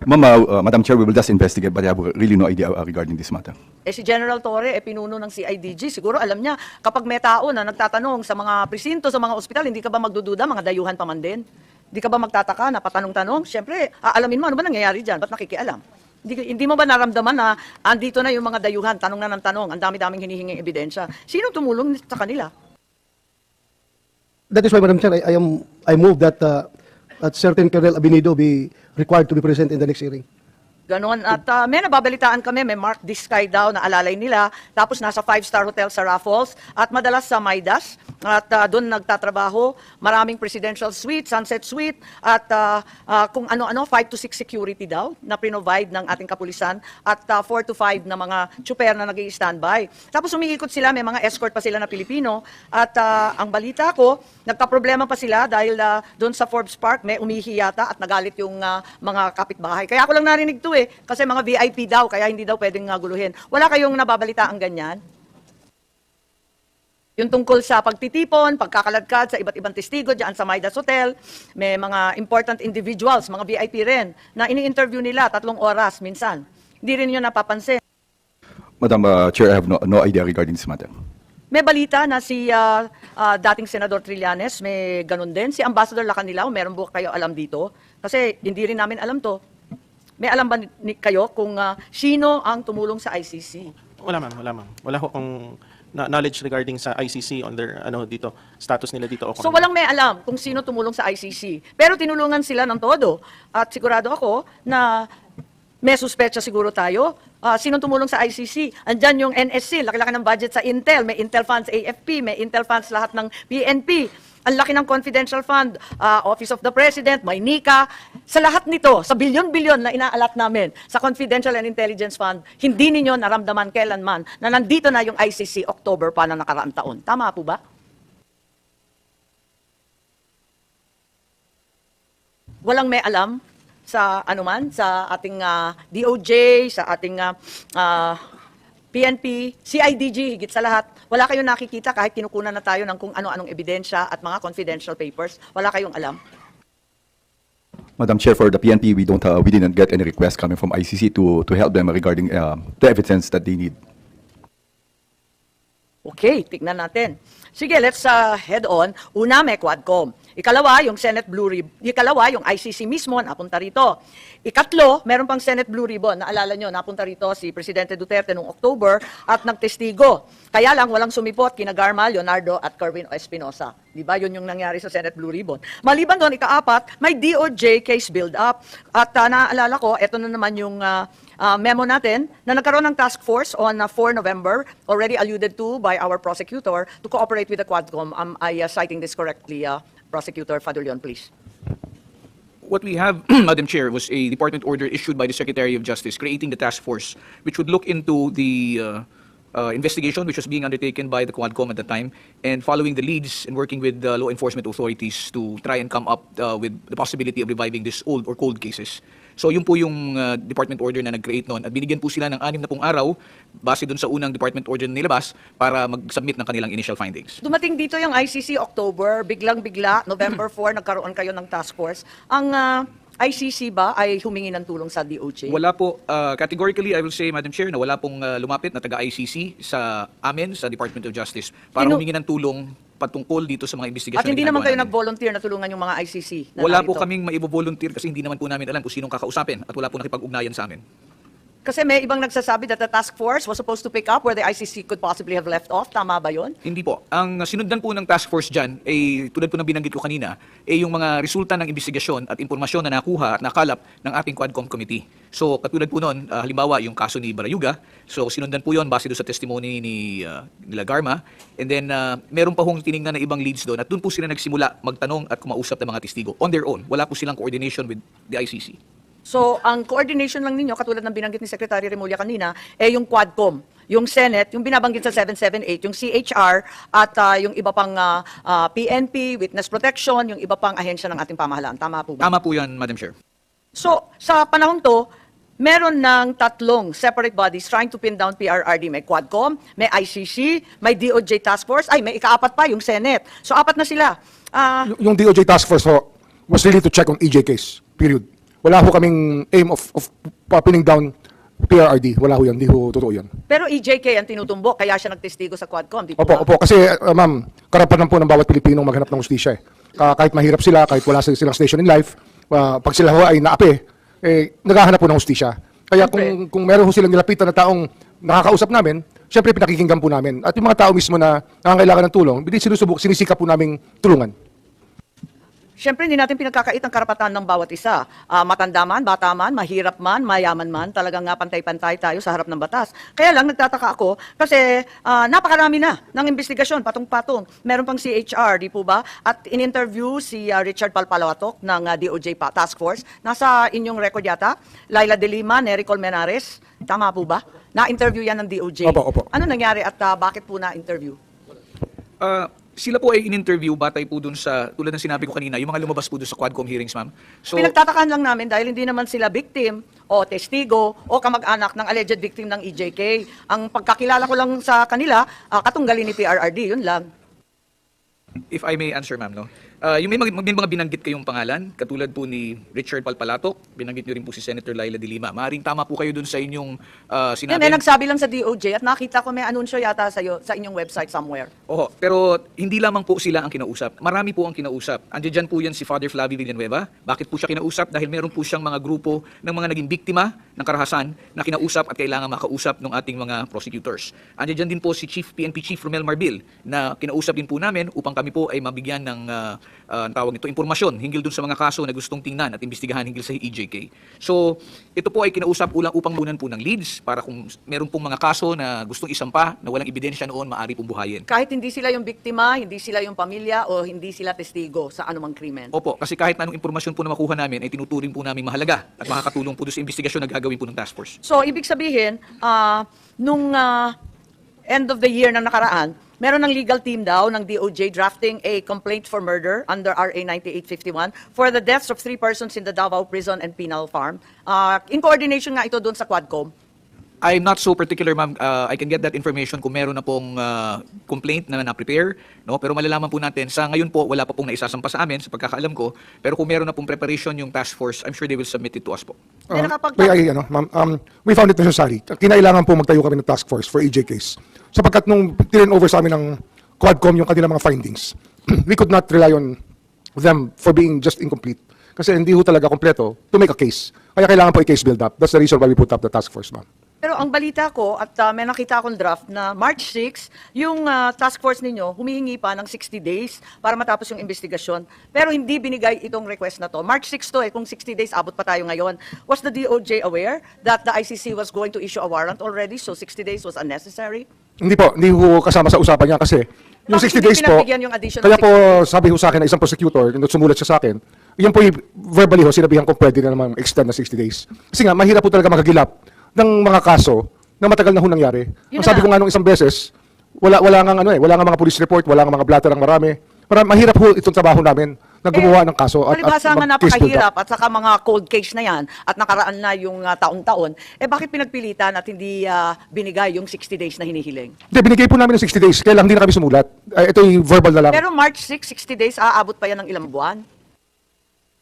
Ma'am, Madam Chair, we will just investigate, but I have really no idea regarding this matter. Si General Torre, pinuno ng CIDG. Siguro alam niya, kapag may tao na nagtatanong sa mga presinto, sa mga ospital, hindi ka ba magdududa, mga dayuhan pa man din? Hindi ka ba magtataka na patanong-tanong? Siyempre, aalamin mo, ano ba nangyayari dyan? Ba't nakikialam? Hindi mo ba naramdaman na andito na yung mga dayuhan, tanong na ng tanong, ang dami-daming hinihinging ebidensya? Sino tumulong sa kanila? That is why, Madam Chair, I move that certain Colonel Abinido be required to be present in the next hearing. Ganon. At may nababalitaan kami, may Mark Diskay daw na alalay nila. Tapos nasa 5-star hotel sa Raffles. At madalas sa Maidas. At doon nagtatrabaho. Maraming presidential suite, sunset suite. At kung ano-ano, 5 to 6 security daw na provide ng ating kapulisan. At 4 to 5 na mga tsuper na nag-i-standby. Tapos umiikot sila, may mga escort pa sila na Pilipino. At ang balita ko, nagka-problema pa sila dahil doon sa Forbes Park, may umihi yata at nagalit yung mga kapitbahay. Kaya ako lang narinig to kasi mga VIP daw, kaya hindi daw pwedeng guluhin. Wala kayong nababalita ang ganyan? Yung tungkol sa pagtitipon, pagkakaladkad sa iba't ibang testigo dyan sa Maidas Hotel, may mga important individuals, mga VIP rin, na ini-interview nila 3 oras minsan. Hindi rin yun napapansin. Madam Chair, I have no idea regarding this matter. May balita na si dating Senador Trillanes, may ganun din. Si Ambassador Lacanilao, meron ba kayo alam dito? Kasi hindi rin namin alam to. May alam ba kayo kung sino ang tumulong sa ICC? Wala ma'am, wala ma'am. Wala ko kung knowledge regarding sa ICC on their dito, status nila dito. So walang may alam kung sino tumulong sa ICC. Pero tinulungan sila ng todo. At sigurado ako na may suspecha siguro tayo. Sino tumulong sa ICC? Andyan yung NSC, laki-laki ng budget sa Intel. May Intel funds AFP, may Intel funds lahat ng PNP. Ang laki ng confidential fund, Office of the President, may NICA. Sa lahat nito, sa bilyon-bilyon na inaalat namin sa Confidential and Intelligence Fund, hindi ninyo naramdaman kailanman na nandito na yung ICC October pa na nakaraang taon. Tama po ba? Walang may alam sa anuman, sa ating DOJ, sa ating PNP, CIDG, higit sa lahat. Wala kayong nakikita kahit kinukunan na tayo ng kung ano-anong ebidensya at mga confidential papers. Wala kayong alam. Madam Chair, for the PNP, we didn't get any request coming from ICC to help them regarding the evidence that they need. Okay, tignan natin. Sige, let's head on. Una, may Quadcom. Ikalawa, yung Senate Blue Ribbon. Ikalawa, yung ICC mismo, napunta rito. Ikatlo, meron pang Senate Blue Ribbon. Naalala nyo, napunta rito si Presidente Duterte noong October at nagtestigo. Kaya lang, walang sumipot kina Garma, Leonardo at Kerwin Espinosa. Di ba? Yun yung nangyari sa Senate Blue Ribbon. Maliban doon, ikaapat, may DOJ case build-up. At naaalala ko, eto na naman yung memo natin na nagkaroon ng task force on 4 November, already alluded to by our prosecutor, to cooperate with the Quadcom. Am I citing this correctly, Prosecutor Fadulyon, please? What we have, Madam Chair, was a department order issued by the Secretary of Justice creating the task force, which would look into the investigation which was being undertaken by the Quadcom at the time, and following the leads and working with law enforcement authorities to try and come up with the possibility of reviving these old or cold cases. So yun po yung department order na nag-create noon at binigyan po sila ng 6 na pong araw base dun sa unang department order na nilabas para mag-submit ng kanilang initial findings. Dumating dito yung ICC October, biglang-bigla, November 4, nagkaroon kayo ng task force. Ang ICC ba ay humingi ng tulong sa DOJ? Wala po, categorically I will say, Madam Chair, na wala pong lumapit na taga-ICC sa amin, sa Department of Justice, para humingi ng tulong patungkol dito sa mga investigasyon. At hindi na naman kayo ginagawa namin. nag-volunteer na tulungan yung mga ICC? Na Wala po narito? kaming maibo-volunteer kasi hindi naman po namin alam kung sinong kakausapin at wala po nakipag-ugnayan sa amin. Kasi may ibang nagsasabi that the task force was supposed to pick up where the ICC could possibly have left off. Tama ba yun? Hindi po. Ang sinundan po ng task force dyan, tulad po ng binanggit ko kanina, yung mga resulta ng investigasyon at impormasyon na nakuha at nakalap ng ating Quadcom Committee. So katulad po nun, halimbawa yung kaso ni Barayuga, so sinundan po yon base doon sa testimony nila Garma, and then meron pa hong tiningnan na ibang leads doon at doon po sila nagsimula magtanong at kumausap ng mga testigo on their own. Wala po silang coordination with the ICC. So, ang coordination lang ninyo, katulad ng binanggit ni Secretary Remulla kanina, yung Quadcom, yung Senate, yung binabanggit sa 778, yung CHR, at yung iba pang PNP, Witness Protection, yung iba pang ahensya ng ating pamahalaan. Tama po ba? Tama po yan, Madam Chair. So, sa panahon to, meron ng tatlong separate bodies trying to pin down PRRD. May Quadcom, may ICC, may DOJ Task Force, ay may ikaapat pa, yung Senate. So, apat na sila. Yung DOJ task force ho, was really to check on EJ case, period. Wala ho kaming aim of pinning down PRRD. Wala ho yan, hindi ho totoo yan. Pero EJK ang tinutumbok, kaya siya nagtestigo sa Quadcom, di po Opo, ba? opo. Kasi, ma'am, karapatan po ng bawat Pilipinong maghanap ng hustisya eh. Kahit mahirap sila, kahit wala silang station in life, pag sila ho ay naapi, naghahanap po ng hustisya. Kaya kung meron ho silang nilapitan na taong nakakausap namin, syempre pinakikinggan po namin. At yung mga tao mismo na nangangailangan ng tulong, sinisika po naming tulungan. Siyempre, hindi natin pinagkakait ang karapatan ng bawat isa. Matanda man, bata man, mahirap man, mayaman man, talagang nga pantay-pantay tayo sa harap ng batas. Kaya lang, nagtataka ako kasi napakarami na ng investigasyon, patong-patong. Meron pang CHR, di po ba? At in-interview si Richard Palpalawatok ng DOJ Task Force. Nasa inyong record yata, Laila De Lima, Nery Colmenares. Tama po ba? Na-interview yan ng DOJ. Opo, opo. Ano nangyari at bakit po na-interview? Sila po ay in-interview batay po dun sa, tulad ng sinabi ko kanina, yung mga lumabas po dun sa Quadcom hearings, ma'am. So, Pinagtatakaan lang namin dahil hindi naman sila victim o testigo o kamag-anak ng alleged victim ng EJK. Ang pagkakilala ko lang sa kanila, katunggali ni PRRD, yun lang. if I may answer, ma'am, no? Yung may mga binanggit kayong pangalan, katulad po ni Richard Palpalatok, binanggit niyo rin po si Senator Laila De Lima. Maaring tama po kayo dun sa inyong sinabi. May nagsabi lang sa DOJ at nakita ko may anunsyo yata sa inyong website somewhere. Oho, pero hindi lamang po sila ang kinausap. Marami po ang kinausap. Andiyan po yan si Father Flavio Villanueva. Bakit po siya kinausap? Dahil meron po siyang mga grupo ng mga naging biktima ng karahasan na kinausap at kailangan makausap ng ating mga prosecutors. Andiyan din po si PNP Chief Romel Marbil na kinausap din po namin upang kami po ay mabigyan ng tawag ito, impormasyon hinggil dun sa mga kaso na gustong tingnan at imbestigahan hinggil sa EJK. So, ito po ay kinausap upang munan po ng leads para kung meron pong mga kaso na gustong isampa na walang ebidensya noon, maaari pong buhayin. Kahit hindi sila yung biktima, hindi sila yung pamilya, o hindi sila testigo sa anumang krimen. Opo, kasi kahit anong impormasyon po na makuha namin ay tinuturing po namin mahalaga at makakatulong po doon sa investigasyon na gagawin po ng task force. So, ibig sabihin, nung end of the year na nakaraan, meron ng legal team daw ng DOJ drafting a complaint for murder under RA 9851 for the deaths of 3 persons in the Davao Prison and Penal Farm. In coordination nga ito doon sa Quadcom. I'm not so particular, ma'am. I can get that information kung meron na pong complaint na na-prepare. No? Pero malalaman po natin, sa ngayon po, wala pa pong naisasampa sa amin, sa pagkakaalam ko. Pero kung meron na pong preparation yung task force, I'm sure they will submit it to us po. Ma'am, we found it necessary. Kinailangan po magtayo kami ng task force for EJ case. Sapagkat nung turn over sa amin ng Quadcom yung kanilang mga findings, we could not rely on them for being just incomplete. Kasi hindi ho talaga kompleto to make a case. Kaya kailangan po i-case build up. That's the reason why we put up the task force, ma'am. Pero ang balita ko, at may nakita akong draft na March 6, yung task force ninyo humihingi pa ng 60 days para matapos yung investigasyon. Pero hindi binigay itong request na to. March 6 to kung 60 days abot pa tayo ngayon. Was the DOJ aware that the ICC was going to issue a warrant already, so 60 days was unnecessary? Hindi po, hindi ho kasama sa usapan niya kasi yung Bakit 60 hindi days po, pinagbigyan yung additional kaya 60 po sabi ho sa akin na isang prosecutor, yung sumulat siya sa akin, yun po verbally ho, sinabihan ko pwede na naman extend na 60 days. Kasi nga, mahirap po talaga magagilap ng mga kaso na matagal na ho nangyari. Yun Ang sabi na. ko nga nung isang beses, wala nga mga police report, wala nga mga blatter ang marami. Mahirap ho itong trabaho namin na gumawa ng kaso at Palibhasa nga mag-case build up. napakahirap at saka mga cold case na yan at nakaraan na yung taon-taon, bakit pinagpilitan at hindi binigay yung 60 days na hinihiling? Hindi, binigay po namin ng 60 days, kaya lang hindi na kami sumulat. Ito yung verbal na lang. Pero March 6, 60 days, aabot pa yan ng ilang buwan?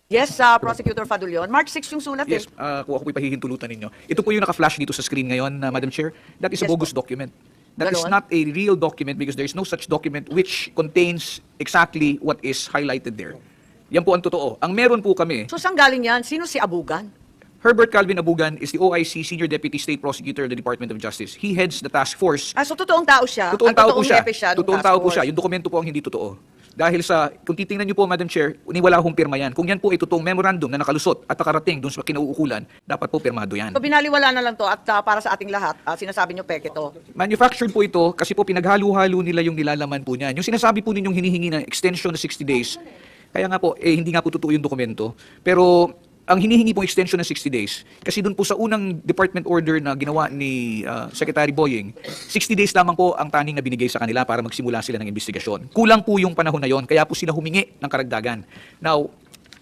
Yes, Prosecutor Fadulion. March 6 yung sulat Yes, kung ako po'y pahihintulutan ninyo. Ito po yung naka-flash dito sa screen ngayon, Madam Chair. That is a Yes, bogus document. That is Ganon? not a real document because there is no such document which contains exactly what is highlighted there. Yan po ang totoo. Ang meron po kami, So saan galing yan? Sino si Abugan? Herbert Calvin Abugan is the OIC Senior Deputy State Prosecutor of the Department of Justice. He heads the task force. So totoong tao siya? Totoong Ang tao po siya. hepe siya ng Totoong task tao po force. siya. Yung dokumento po ang hindi totoo. Dahil sa, kung titingnan niyo po, Madam Chair, wala hong pirma yan. Kung yan po ay totoong memorandum na nakalusot at nakarating doon sa kinauukulan, dapat po pirmado yan. So binaliwala na lang to at para sa ating lahat, sinasabi nyo peke to. Manufactured po ito kasi po pinaghalo-halo nila yung nilalaman po niyan. Yung sinasabi po ninyong hinihingi ng extension na 60 days, kaya nga po, hindi nga po totoo yung dokumento. Pero ang hinihingi pong extension ng 60 days, kasi doon po sa unang department order na ginawa ni Secretary Boying, 60 days lamang po ang taning na binigay sa kanila para magsimula sila ng investigasyon. Kulang po yung panahon na yon, kaya po sila humingi ng karagdagan. Now,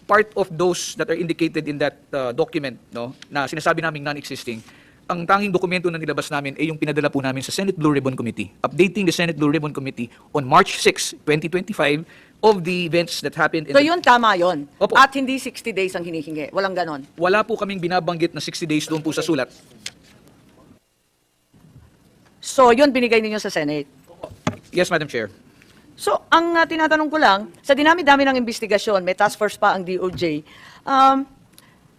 part of those that are indicated in that document, no, na sinasabi naming non-existing, ang tanging dokumento na nilabas namin ay yung pinadala po namin sa Senate Blue Ribbon Committee, updating the Senate Blue Ribbon Committee on March 6, 2025 of the events that happened in So yun, tama yun. Opo. At hindi 60 days ang hinihingi. Walang ganon. Wala po kaming binabanggit na 60 days doon po sa sulat. So yun, binigay ninyo sa Senate. Yes, Madam Chair. So, ang tinatanong ko lang, sa dinami-dami ng investigasyon, may task force pa ang DOJ,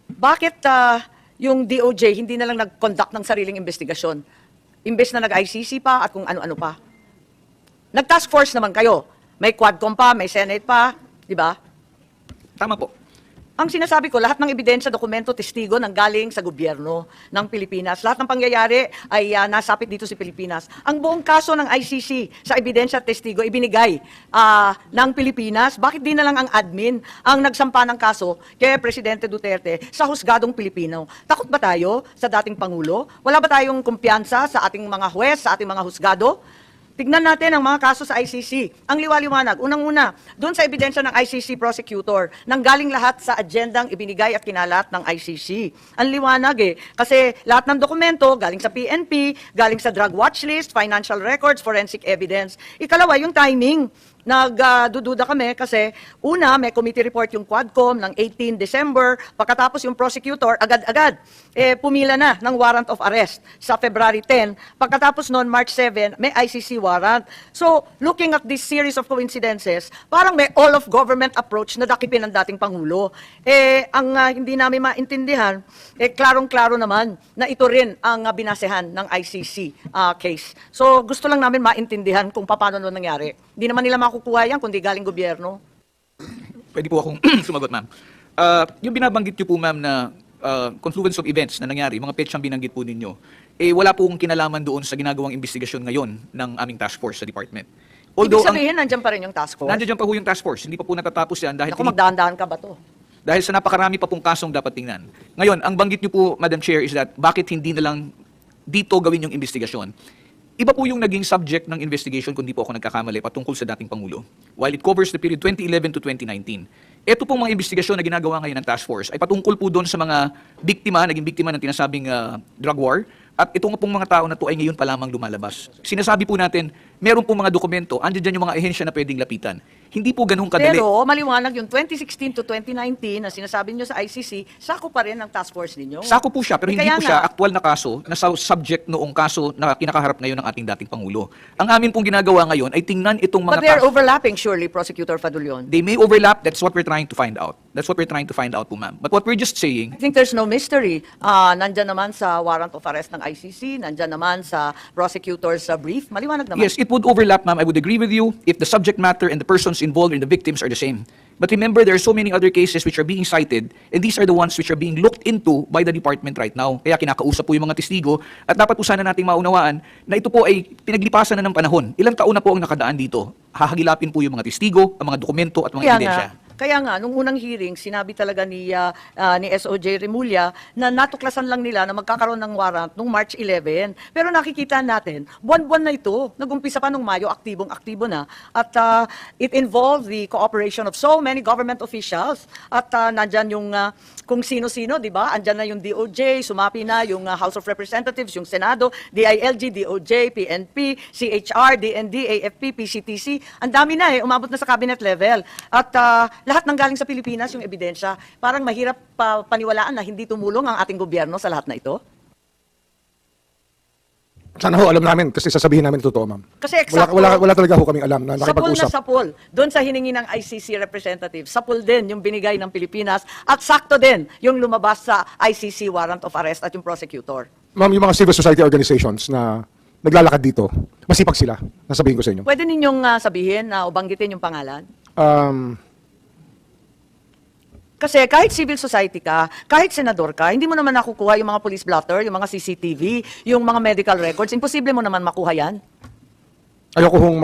bakit yung DOJ hindi na lang nag-conduct ng sariling investigasyon? Imbes na nag-ICC pa at kung ano-ano pa. Nag-task force naman kayo. May Quadcom pa, may Senate pa, di ba? Tama po. Ang sinasabi ko, lahat ng ebidensya, dokumento, testigo nang galing sa gobyerno ng Pilipinas. Lahat ng pangyayari ay nasapit dito sa Pilipinas. Ang buong kaso ng ICC sa ebidensya at testigo ibinigay ng Pilipinas. Bakit di na lang ang admin ang nagsampa ng kaso kay Presidente Duterte sa husgadong Pilipino? Takot ba tayo sa dating Pangulo? Wala ba tayong kumpiyansa sa ating mga huwes, sa ating mga husgado? Tignan natin ang mga kaso sa ICC. Ang liwaliwanag, unang-una, doon sa ebidensya ng ICC prosecutor, nanggaling lahat sa agendang ibinigay at kinalat ng ICC. Ang liwanag kasi lahat ng dokumento galing sa PNP, galing sa drug watch list, financial records, forensic evidence. Ikalawa, yung timing. Nagdududa kami kasi una, may committee report yung Quadcom ng 18 December, pagkatapos yung prosecutor, agad-agad, pumila na ng warrant of arrest sa February 10, pagkatapos noon, March 7, may ICC warrant. So, looking at this series of coincidences, parang may all-of-government approach na dakipin ng dating Pangulo. Ang hindi namin maintindihan, klarong-klaro naman na ito rin ang binasehan ng ICC case. So, gusto lang namin maintindihan kung paano nangyari. Hindi naman nila makukuha yan kundi galing gobyerno. Pwede po akong sumagot, ma'am. Yung binabanggit niyo po, ma'am, na confluence of events na nangyari, mga petsang binanggit po ninyo, wala pong kinalaman doon sa ginagawang investigasyon ngayon ng aming task force sa department. Ibig sabihin, nandiyan pa rin yung task force. Nandiyan pa po yung task force. Hindi pa po natatapos yan dahil Ako, magdahan-dahan ka ba to? dahil sa napakarami pa pong kasong dapat tingnan. Ngayon, ang banggit niyo po, Madam Chair, is that bakit hindi na lang dito gawin yung investigasyon? Iba po yung naging subject ng investigation kung di po ako nagkakamali patungkol sa dating Pangulo. While it covers the period 2011 to 2019. Ito pong mga investigasyon na ginagawa ngayon ng task force ay patungkol po doon sa mga biktima, naging biktima ng tinasabing drug war. At ito nga pong mga tao na to ay ngayon pa lamang lumalabas. Sinasabi po natin, meron pong mga dokumento, andyan dyan yung mga ehensya na pwedeng lapitan. Hindi po ganun kadali. Pero maliwanag yung 2016 to 2019 na sinasabi nyo sa ICC, sako pa rin ang task force ninyo. Sako po siya, pero hindi Kaya po siya nga. aktual na kaso na subject noong kaso na kinakaharap ngayon ng ating dating Pangulo. Ang amin pong ginagawa ngayon ay tingnan itong But mga they're kaso. overlapping surely, Prosecutor Fadulion. They may overlap, that's what we're trying to find out. That's what we're trying to find out po, ma'am. But what we're just saying, I think there's no mystery. Nandyan naman sa warrant of arrest ng ICC, nandyan naman sa prosecutor's brief. Maliwanag naman. yes, it would overlap, ma'am. I would agree with you if the subject matter and the persons involved and the victims are the same. But remember, there are so many other cases which are being cited, and these are the ones which are being looked into by the department right now. Kaya kinakausap po yung mga testigo, at dapat po sana nating maunawaan na ito po ay pinaglipasan na ng panahon. Ilang taon na po ang nakadaan dito. Hahagilapin po yung mga testigo, ang mga dokumento at mga Kaya ebidensya. nga, Kaya nga, nung unang hearing, sinabi talaga ni SOJ Remulla na natuklasan lang nila na magkakaroon ng warrant nung March 11. Pero nakikita natin, buwan-buwan na ito. Nag-umpisa pa nung Mayo, aktibong-aktibo na. At it involved the cooperation of so many government officials. At nandyan yung kung sino-sino, di ba? Andyan na yung DOJ, sumapi na yung House of Representatives, yung Senado, DILG, DOJ, PNP, CHR, DND, AFP, PCTC. Ang dami na umabot na sa cabinet level. At lahat ng galing sa Pilipinas, yung ebidensya, parang mahirap paniwalaan na hindi tumulong ang ating gobyerno sa lahat na ito. Sana ho, alam namin, kasi sasabihin namin totoo, ma'am. Kasi eksakto, Wala talaga ho kaming alam na sapul na nakipag-usap. sapul. Doon sa hiningi ng ICC representative, sapul din yung binigay ng Pilipinas at sakto din yung lumabas sa ICC warrant of arrest at yung prosecutor. Ma'am, yung mga civil society organizations na naglalakad dito, masipag sila, nasabihin ko sa inyo. Pwede ninyong sabihin o banggitin yung pangalan? Kasi kahit civil society ka, kahit senador ka, hindi mo naman nakukuha yung mga police blotter, yung mga CCTV, yung mga medical records. Imposible mo naman makuha yan. Ayoko hong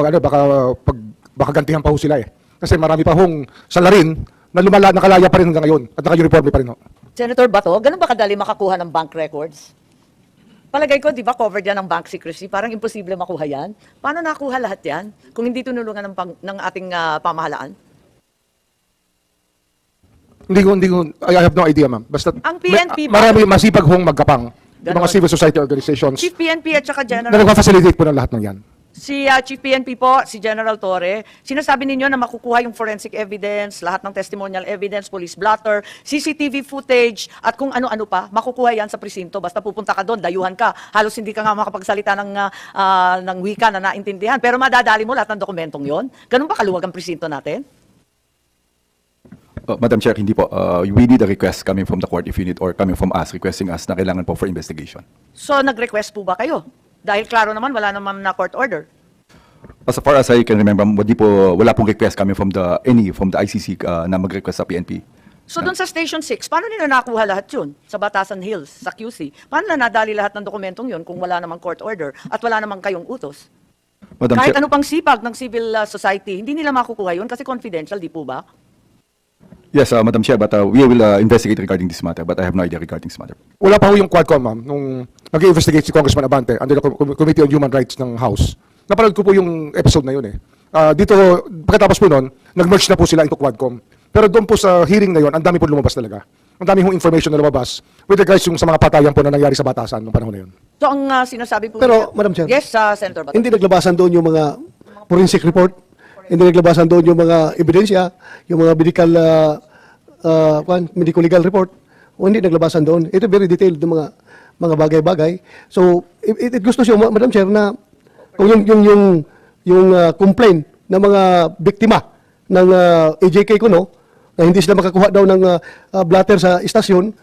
baka gantihan pa ho sila eh. Kasi marami pa hong salarin na nakalaya pa rin hanggang ngayon at naka-uniforme pa rin ho. Senator Bato, ganun ba kadali makakuha ng bank records? Palagay ko, di ba, covered yan ng bank secrecy? Parang imposible makuha yan. Paano nakuha lahat yan kung hindi tinulungan ng ating pamahalaan? Hindi ko, I have no idea, ma'am. Basta, Ang PNP ba? marami masipag hong magkapang. Yung Ganon. mga civil society organizations Chief PNP at saka na General nagpa-facilitate po ng lahat ng yan. Si Chief PNP po, si General Torre, sinasabi ninyo na makukuha yung forensic evidence, lahat ng testimonial evidence, police blotter, CCTV footage, at kung ano-ano pa, makukuha yan sa presinto. Basta pupunta ka doon, dayuhan ka. Halos hindi ka nga makapagsalita ng wika na naintindihan. Pero madadali mo lahat ng dokumentong yon. Ganun ba kaluwag ang presinto natin? Madam Chair, hindi po. We need a request coming from the court if you need, or coming from us, requesting us na kailangan po for investigation. So nag-request po ba kayo? Dahil klaro naman, wala naman na court order. As far as I can remember, wala pong request coming from the ICC na mag-request sa PNP. So doon sa Station 6, paano nila nakuha lahat yun? Sa Batasan Hills, sa QC? Paano na nadali lahat ng dokumentong yun kung wala namang court order at wala namang kayong utos? Madam Kahit Chair, ano pang sipag ng civil society, hindi nila makukuha yun kasi confidential, di po ba? yes, Madam Chair, but we will investigate regarding this matter, but I have no idea regarding this matter. Wala pa ho yung Quadcom, ma'am, nung nag-investigate si Congressman Abante under the Committee on Human Rights ng House. Napanood ko po yung episode na yun eh. Dito, pagkatapos po nun, nag-merge na po sila into Quadcom. Pero doon po sa hearing na yun, ang dami po lumabas talaga. Ang dami hong information na lumabas with regards yung sa mga patayan po na nangyari sa Batasan noong panahon na yun. So ang sinasabi po Pero, nila- Madam Chair, Yes, Senator Bato. Hindi naglabasan doon yung mga forensic report, hindi naglabasan doon yung mga ebidensya, yung mga medical legal report, o hindi naglabasan doon. Ito very detailed yung mga bagay-bagay. So, it gusto siya, Madam Chair, na kung yung complaint ng mga biktima ng AJK Kuno, na hindi sila makakuha daw ng blatter sa istasyon,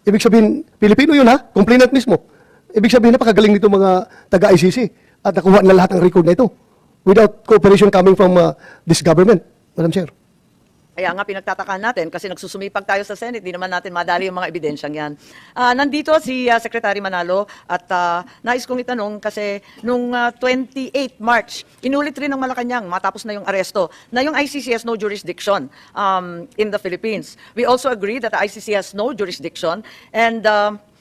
ibig sabihin, Pilipino yun ha, complainant mismo. Ibig sabihin, napakagaling nito mga taga-ICC at nakuha na lahat ng record na ito without cooperation coming from this government, Madam Chair. Kaya nga pinagtatakaan natin kasi nagsusumipag tayo sa Senate, di naman natin madali yung mga ebidensyang yan. Nandito si Secretary Manalo at nais kong itanong kasi nung 28 March, inulit rin ng Malacanang matapos na yung aresto na yung ICC has no jurisdiction in the Philippines. We also agree that the ICC has no jurisdiction and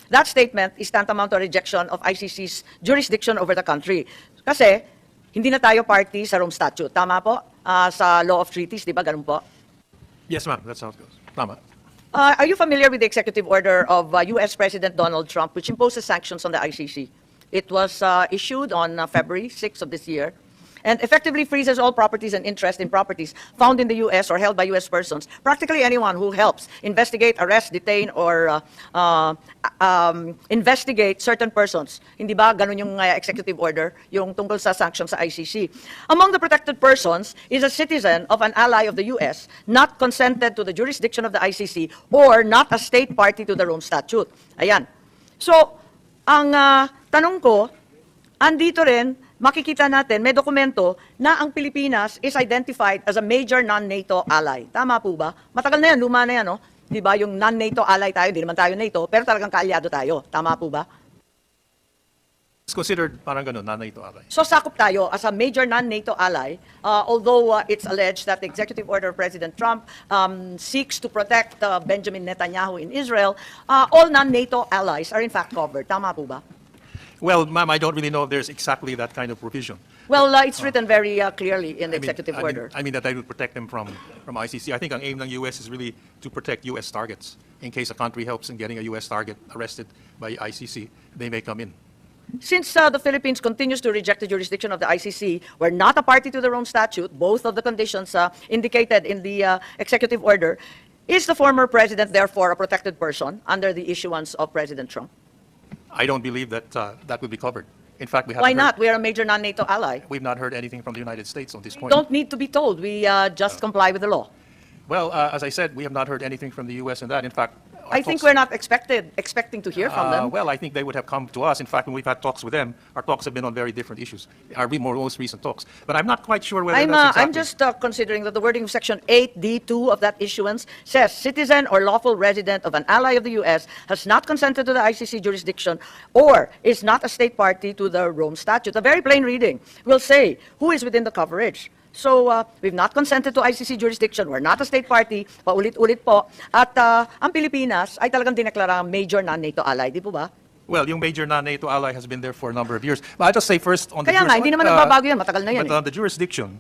that statement is tantamount to a rejection of ICC's jurisdiction over the country. Kasi hindi na tayo party sa Rome Statute. Tama po? Sa Law of Treaties, di ba? Ganun po? Yes, ma'am. That's how it goes. Tama. Are you familiar with the executive order of U.S. President Donald Trump, which imposes sanctions on the ICC? It was issued on February 6 of this year and effectively freezes all properties and interest in properties found in the U.S. or held by U.S. persons. Practically anyone who helps investigate, arrest, detain, or investigate certain persons. Hindi ba ganun yung executive order, yung tungkol sa sanctions sa ICC? Among the protected persons is a citizen of an ally of the U.S. not consented to the jurisdiction of the ICC or not a state party to the Rome Statute. Ayan. So, ang tanong ko, andito rin, makikita natin, may dokumento na ang Pilipinas is identified as a major non-NATO ally. Tama po ba? Matagal na yan, luma na yan, no? Di ba? Yung non-NATO ally tayo, hindi naman tayo NATO, pero talagang kaalyado tayo. Tama po ba? It's considered parang ganun, non-NATO ally. So sakop tayo as a major non-NATO ally, although it's alleged that the executive order of President Trump seeks to protect Benjamin Netanyahu in Israel, all non-NATO allies are in fact covered. Tama po ba? Well, ma'am, I don't really know if there's exactly that kind of provision. Well, it's written very clearly in the executive I mean, order. I mean that I would protect them from ICC. I think ang aim ng US is really to protect US targets. In case a country helps in getting a US target arrested by ICC, they may come in. Since the Philippines continues to reject the jurisdiction of the ICC, we're not a party to the Rome Statute, both of the conditions indicated in the executive order, is the former president therefore a protected person under the issuance of President Trump? I don't believe that that would be covered. In fact, we haven't Why heard- not? We are a major non-NATO ally. We've not heard anything from the United States on this We point. don't need to be told. We just comply with the law. Well, as I said, we have not heard anything from the US on that. In fact, our I think talks- we're not expecting to hear from them. Well, I think they would have come to us. In fact, when we've had talks with them, our talks have been on very different issues, our most recent talks. But I'm not quite sure whether that's I'm exactly... just considering that the wording of Section 8D2 of that issuance says, citizen or lawful resident of an ally of the U.S. has not consented to the ICC jurisdiction or is not a state party to the Rome Statute. A very plain reading will say who is within the coverage. So, we've not consented to ICC jurisdiction. We're not a state party. Paulit-ulit po. At ang Pilipinas ay talagang dineklarang major non-NATO ally. Di po ba? Well, yung major non-NATO ally has been there for a number of years. But I'll just say first on the Kaya nga, hindi naman nagbabago yan. Matagal na yan. But on the jurisdiction,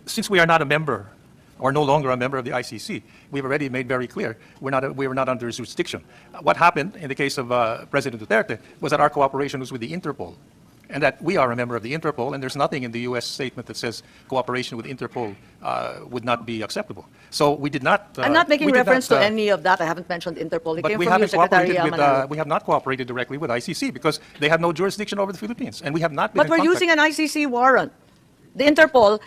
since we are not a member, or no longer a member of the ICC, we've already made very clear we were not under jurisdiction. What happened in the case of President Duterte was that our cooperation was with the Interpol, and that we are a member of the Interpol, and there's nothing in the U.S. statement that says cooperation with Interpol would not be acceptable. So we did not. I'm not making we did reference not, to any of that. I haven't mentioned Interpol. It But came we from you, haven't Secretary cooperated with, Manalo. we have not cooperated directly with ICC because they have no jurisdiction over the Philippines, and we have not been But in we're contact. using an ICC warrant. The Interpol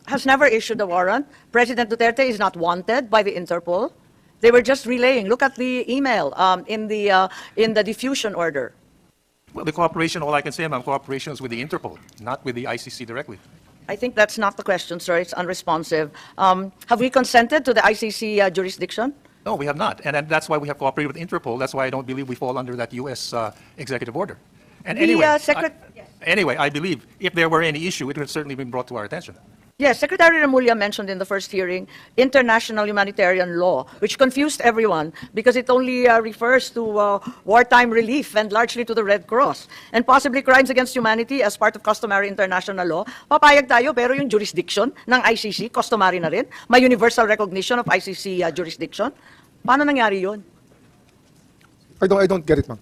has never issued a warrant. President Duterte is not wanted by the Interpol. They were just relaying. Look at the email in the diffusion order. Well, the cooperation, all I can say, ma'am, cooperation is with the Interpol, not with the ICC directly. I think that's not the question, sir. It's unresponsive. Have we consented to the ICC jurisdiction? No, we have not, and that's why we have cooperated with Interpol. That's why I don't believe we fall under that U.S. Executive order. And The, anyway, Secret- I believe if there were any issue, it would have certainly been brought to our attention. Yes, Secretary Remulla mentioned in the first hearing international humanitarian law, which confused everyone because it only refers to wartime relief and largely to the Red Cross and possibly crimes against humanity as part of customary international law. Papayag tayo, pero yung jurisdiction ng ICC, customary na rin, may universal recognition of ICC jurisdiction. Paano nangyari yun? I don't get it, ma'am.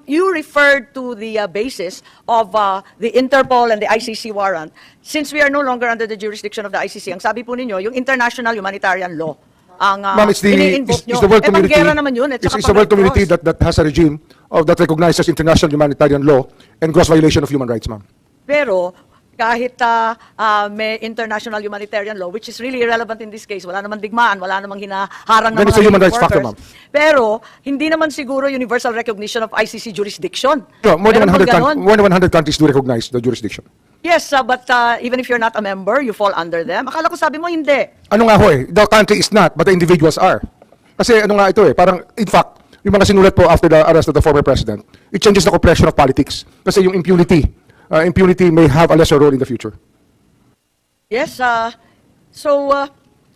You referred to the basis of the Interpol and the ICC warrant. Since we are no longer under the jurisdiction of the ICC, ang sabi po ninyo, yung international humanitarian law. Ang Ma'am, it's ini-invoke nyo. the world community. Panggera naman yun. It's the world community that has a regime that recognizes international humanitarian law and gross violation of human rights, ma'am. Pero kahit may international humanitarian law, which is really irrelevant in this case, wala namang digmaan, wala namang hinaharang Then ng it's a mga human rights workers. factor, ma'am. Pero hindi naman siguro universal recognition of ICC jurisdiction. No, more than Meron 100 bang ganon? more than 100 countries do recognize the jurisdiction. Yes, but even if you're not a member, you fall under them. Akala ko sabi mo hindi. Ano nga ho the country is not, but the individuals are. Kasi ano nga ito parang, in fact, yung mga sinulat po after the arrest of the former president, it changes the complexion of politics. Kasi yung impunity may have a lesser role in the future. Yes, so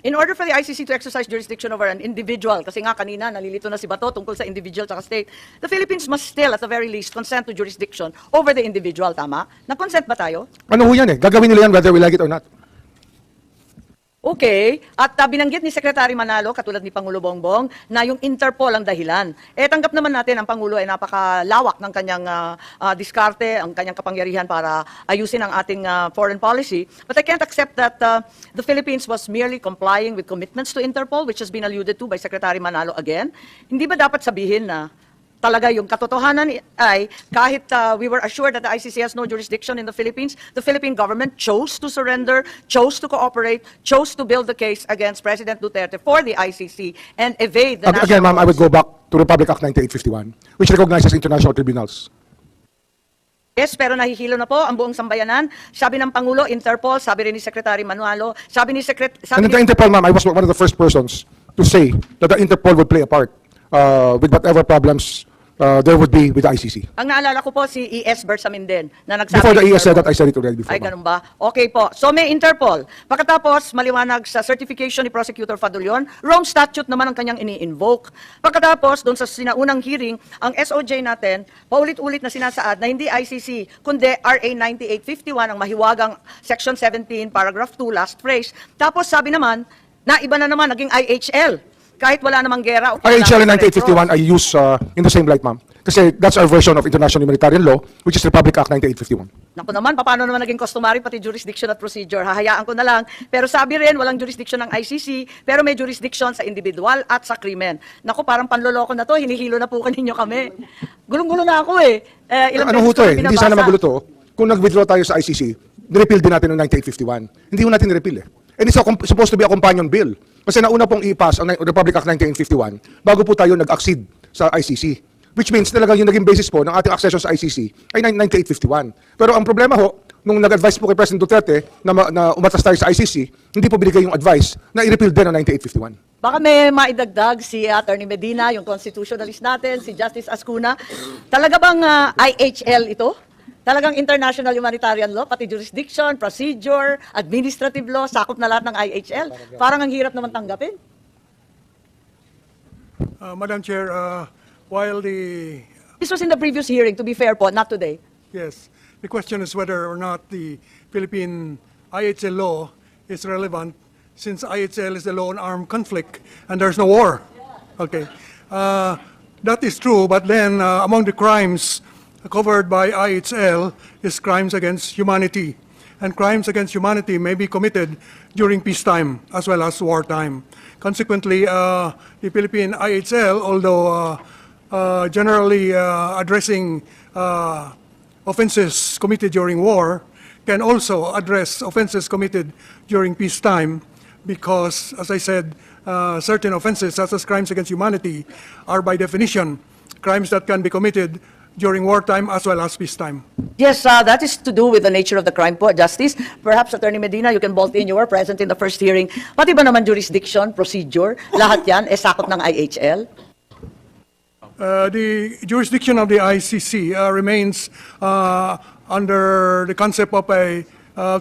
in order for the ICC to exercise jurisdiction over an individual, kasi nga kanina nalilito na si Bato tungkol sa individual at state, the Philippines must still, at the very least, consent to jurisdiction over the individual, tama? Na-consent ba tayo? Ano ho yan Gagawin nila yan whether we like it or not. Okay, at binanggit ni Secretary Manalo, katulad ni Pangulo Bongbong, na yung Interpol ang dahilan. Tanggap naman natin ang Pangulo ay napakalawak ng kanyang diskarte, ang kanyang kapangyarihan para ayusin ang ating foreign policy. But I can't accept that the Philippines was merely complying with commitments to Interpol, which has been alluded to by Secretary Manalo again. Hindi ba dapat sabihin na talaga yung katotohanan ay kahit we were assured that the ICC has no jurisdiction in the Philippines, the Philippine government chose to surrender, chose to cooperate, chose to build the case against President Duterte for the ICC and evade the Again, ma'am, I would national go back to Republic Act 9851, which recognizes international tribunals. Yes, pero nahihilo na po ang buong sambayanan. Sabi ng Pangulo, Interpol, sabi rin ni Secretary Manalo, sabi ni And the Interpol, ma'am, I was one of the first persons to say that the Interpol would play a part with whatever problems there would be with the ICC. Ang naalala ko po si E.S. Bersamin din na nagsabi. Before the ng ES said that, Interpol. I said it already before. Ay, ganun ba? Okay po. So may Interpol. Pagkatapos, maliwanag sa certification ni Prosecutor Fadulion, Rome Statute naman ang kanyang ini-invoke. Pagkatapos, doon sa sinaunang hearing, ang SOJ natin, paulit-ulit na sinasaad na hindi ICC, kundi RA 9851, ang mahiwagang Section 17, Paragraph 2, last phrase. Tapos sabi naman, na iba na naman, naging IHL. Kahit wala namang gera. O IHL in kailangan pa rin 9851 I use in the same light, ma'am. Kasi that's our version of international humanitarian law, which is Republic Act 9851. Naku naman, paano naman naging customary pati jurisdiction at procedure? Hahayaan ko na lang. Pero sabi rin, walang jurisdiction ng ICC, pero may jurisdiction sa individual at sa krimen. Naku, parang panloloko na to, hinihilo na po kaninyo kami. Gulong-gulo na ako eh. Ilang Ano ho beses to ko eh, na hindi sana binabasa. magulo to. Kung nag-withdraw tayo sa ICC, nirepeal din natin noong 9851. Hindi ho natin nirepeal eh. And it's supposed to be a companion bill. Kasi nauna pong i-pass ang Republic Act 1951 bago po tayo nag-accede sa ICC. Which means talaga yung naging basis po ng ating accession sa ICC ay 9851. Pero ang problema ho, nung nag-advise po kay President Duterte na umatas tayo sa ICC, hindi po binigay yung advice na i-repeal din ang 9851. Baka may maidagdag si Attorney Medina, yung constitutionalist natin, si Justice Ascuna. Talaga bang IHL ito? Talagang international humanitarian law, pati jurisdiction, procedure, administrative law, sakop na lahat ng IHL. Parang ang hirap naman tanggapin. Madam Chair, while the This was in the previous hearing, to be fair po, not today. Yes. The question is whether or not the Philippine IHL law is relevant since IHL is the law on armed conflict and there's no war. Okay. That is true, but then among the crimes covered by IHL is crimes against humanity. And crimes against humanity may be committed during peacetime as well as wartime. Consequently, the Philippine IHL, although generally addressing offenses committed during war, can also address offenses committed during peacetime because, as I said, certain offenses, such as crimes against humanity, are by definition crimes that can be committed during wartime as well as peacetime. Yes, that is to do with the nature of the crime po, Justice. Perhaps, Attorney Medina, you can bolt in. You were present in the first hearing. Pati ba naman jurisdiction, procedure, lahat yan, sakop ng IHL? The jurisdiction of the ICC remains under the concept of a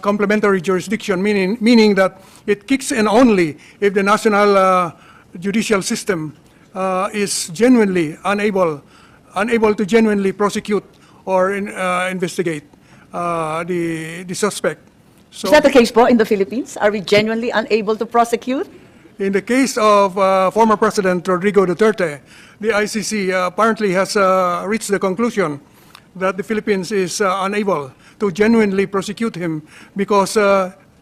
complementary jurisdiction, meaning that it kicks in only if the national judicial system is genuinely unable to genuinely prosecute or investigate the suspect. So, Is that the case po in the Philippines? Are we genuinely unable to prosecute? in the case of former President Rodrigo Duterte, the ICC apparently has reached the conclusion that the Philippines is unable to genuinely prosecute him because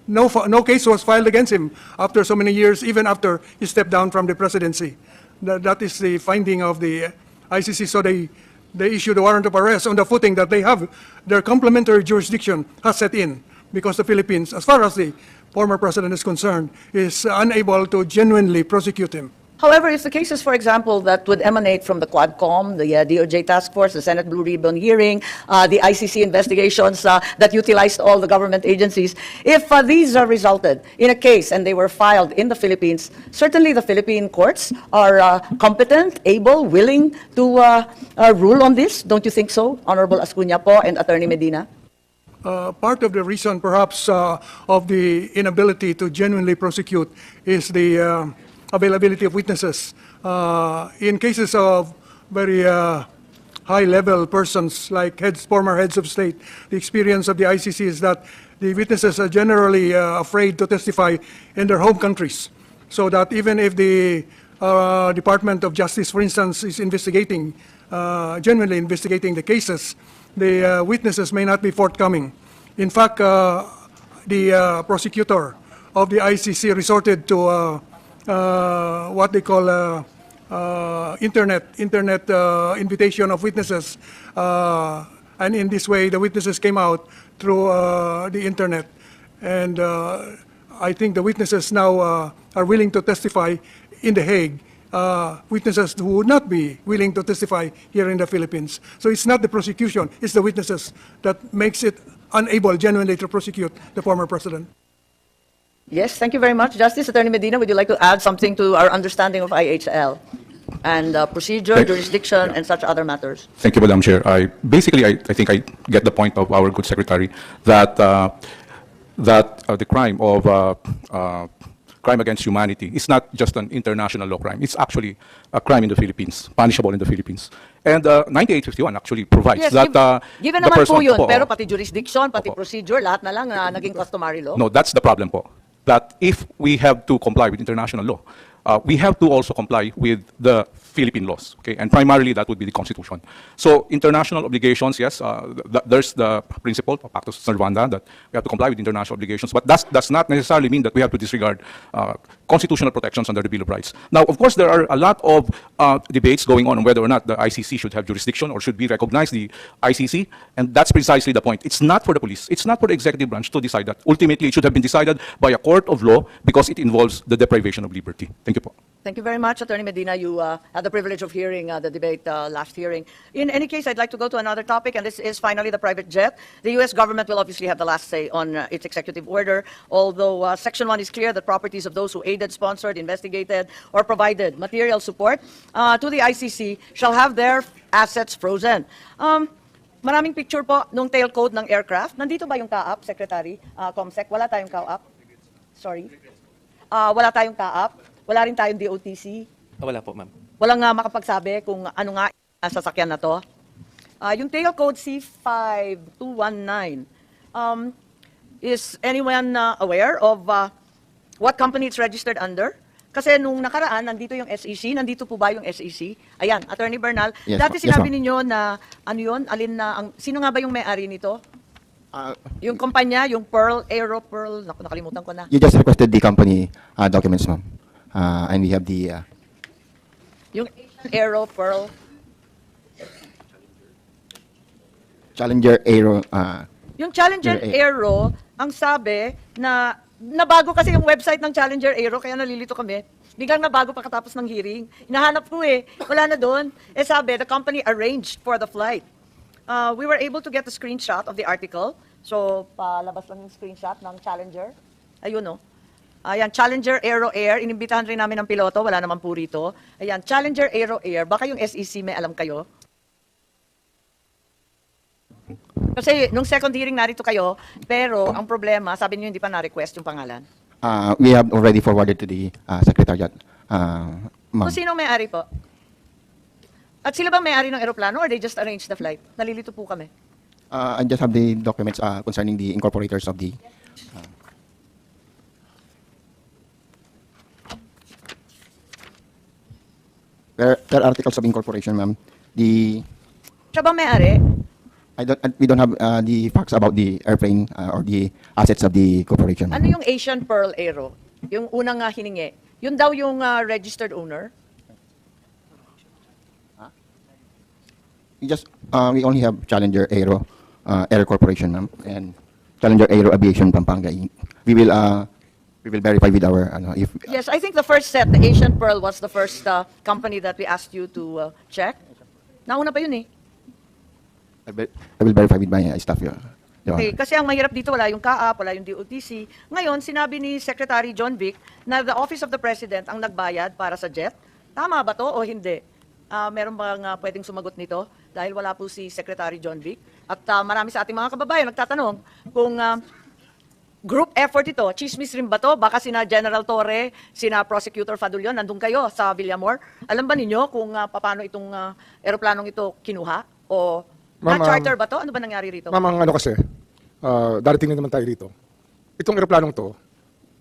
no case was filed against him after so many years, even after he stepped down from the presidency. That is the finding of the ICC. So they issued a warrant of arrest on the footing that they have their complementary jurisdiction has set in because the Philippines, as far as the former president is concerned, is unable to genuinely prosecute him. However, if the cases, for example, that would emanate from the Quadcom, the DOJ task force, the Senate Blue Ribbon hearing, the ICC investigations that utilized all the government agencies, if these resulted in a case and they were filed in the Philippines, certainly the Philippine courts are competent, able, willing to rule on this. Don't you think so, Honorable Ascuna po and Attorney Medina? Part of the reason, perhaps, of the inability to genuinely prosecute is the availability of witnesses. In cases of very high-level persons like former heads of state, the experience of the ICC is that the witnesses are generally afraid to testify in their home countries, so that even if the Department of Justice, for instance, is investigating, genuinely investigating the cases, the witnesses may not be forthcoming. In fact, the prosecutor of the ICC resorted to what they call internet invitation of witnesses, and in this way the witnesses came out through the internet, and I think the witnesses now are willing to testify in The Hague, witnesses who would not be willing to testify here in the Philippines. So it's not the prosecution, it's the witnesses that makes it unable genuinely to prosecute the former president. Yes, thank you very much. Justice Attorney Medina, would you like to add something to our understanding of IHL? and procedure, jurisdiction, and such other matters. Thank you, Madam Chair. I think I get the point of our good secretary that the crime of crime against humanity is not just an international law crime. It's actually a crime in the Philippines, punishable in the Philippines. And 9851 actually provides Yes, that given the naman person po yun, po, pero pati jurisdiction, pati Opo. procedure, lahat na lang na naging customary law. No, that's the problem po. That if we have to comply with international law, we have to also comply with the Philippine laws, okay? And primarily that would be the Constitution. So international obligations, yes, there's the principle of Pactus Servanda that we have to comply with international obligations, but that does not necessarily mean that we have to disregard constitutional protections under the Bill of Rights. Now, of course, there are a lot of debates going on whether or not the ICC should have jurisdiction or should we recognize the ICC, and that's precisely the point. It's not for the police, it's not for the executive branch to decide that. Ultimately, it should have been decided by a court of law because it involves the deprivation of liberty. Thank you po. Thank you very much, Attorney Medina. You had the privilege of hearing the debate last hearing. In any case, I'd like to go to another topic, and this is finally the private jet. The U.S. government will obviously have the last say on its executive order, although Section 1 is clear that properties of those who aided, sponsored, investigated, or provided material support to the ICC shall have their assets frozen. Maraming picture po nung tail code ng aircraft. Nandito ba yung kaap, Secretary Comsec? Wala tayong kaap? Sorry? Wala tayong kaap? Wala rin tayong DOTC? Wala po, ma'am. Walang makapagsabi kung ano nga ang sasakyan na to. Yung tail code C5219, is anyone aware of what company it's registered under? Kasi nung nakaraan, nandito yung SEC. Nandito po ba yung SEC? Ayan, Attorney Bernal. Yes, Dati yes, sinabi ma'am. ninyo na, ano yun, alin na, sino nga ba yung may-ari nito? Yung kumpanya, yung Pearl, Aero Pearl, naku, nakalimutan ko na. You just requested the company documents, ma'am. And we have the... Yung Aero Pearl. Challenger Aero... Yung Challenger Aero, ang sabi na nabago kasi yung website ng Challenger Aero, kaya nalilito kami. Biglang nabago pagkatapos ng hearing. Hinahanap ko wala na doon. Sabi, the company arranged for the flight. We were able to get a screenshot of the article. So, palabas lang yung screenshot ng Challenger. Ayun, Ayan, Challenger Aero Air. Inimbitahan rin namin ng piloto. Wala naman po rito. Ayan, Challenger Aero Air. Baka yung SEC may alam kayo. Kasi nung second hearing narito kayo, pero ang problema, sabi niyo hindi pa na-request yung pangalan. we have already forwarded to the Secretariat, ma'am. Kung sino may-ari po? At sila bang may-ari ng aeroplano or they just arranged the flight? Nalilito po kami. I just have the documents concerning the incorporators of the... there are articles of incorporation, ma'am. Siya bang may-ari? We don't have the facts about the airplane or the assets of the corporation, ma'am. Ano yung Asian Pearl Aero? Yung unang hiningi. Yun daw yung registered owner? We only have Challenger Aero Air Corporation, ma'am, and Challenger Aero Aviation Pampanga Inc. We will verify with our if Yes, I think the first set, the Asian Pearl, was the first company that we asked you to check. Nauna pa yun I will verify with my staff, Your Okay, Honor. kasi ang mahirap dito, wala yung CAAP, wala yung DOTC. Ngayon, sinabi ni Secretary John Vic na the Office of the President ang nagbayad para sa jet. Tama ba to o hindi? Meron bang pwedeng sumagot nito? Dahil wala po si Secretary John Vic. At marami sa ating mga kababayan nagtatanong kung group effort ito, chismis rin ba to? Baka sina General Torre, sina Prosecutor Fadulion, nandun kayo sa Villamor. Alam ba ninyo kung paano itong eroplanong ito kinuha? O Ma'am, na-charter ba to? Ano ba nangyari rito? Ma'am, ang ano kasi, darating na naman tayo rito. Itong eroplanong to,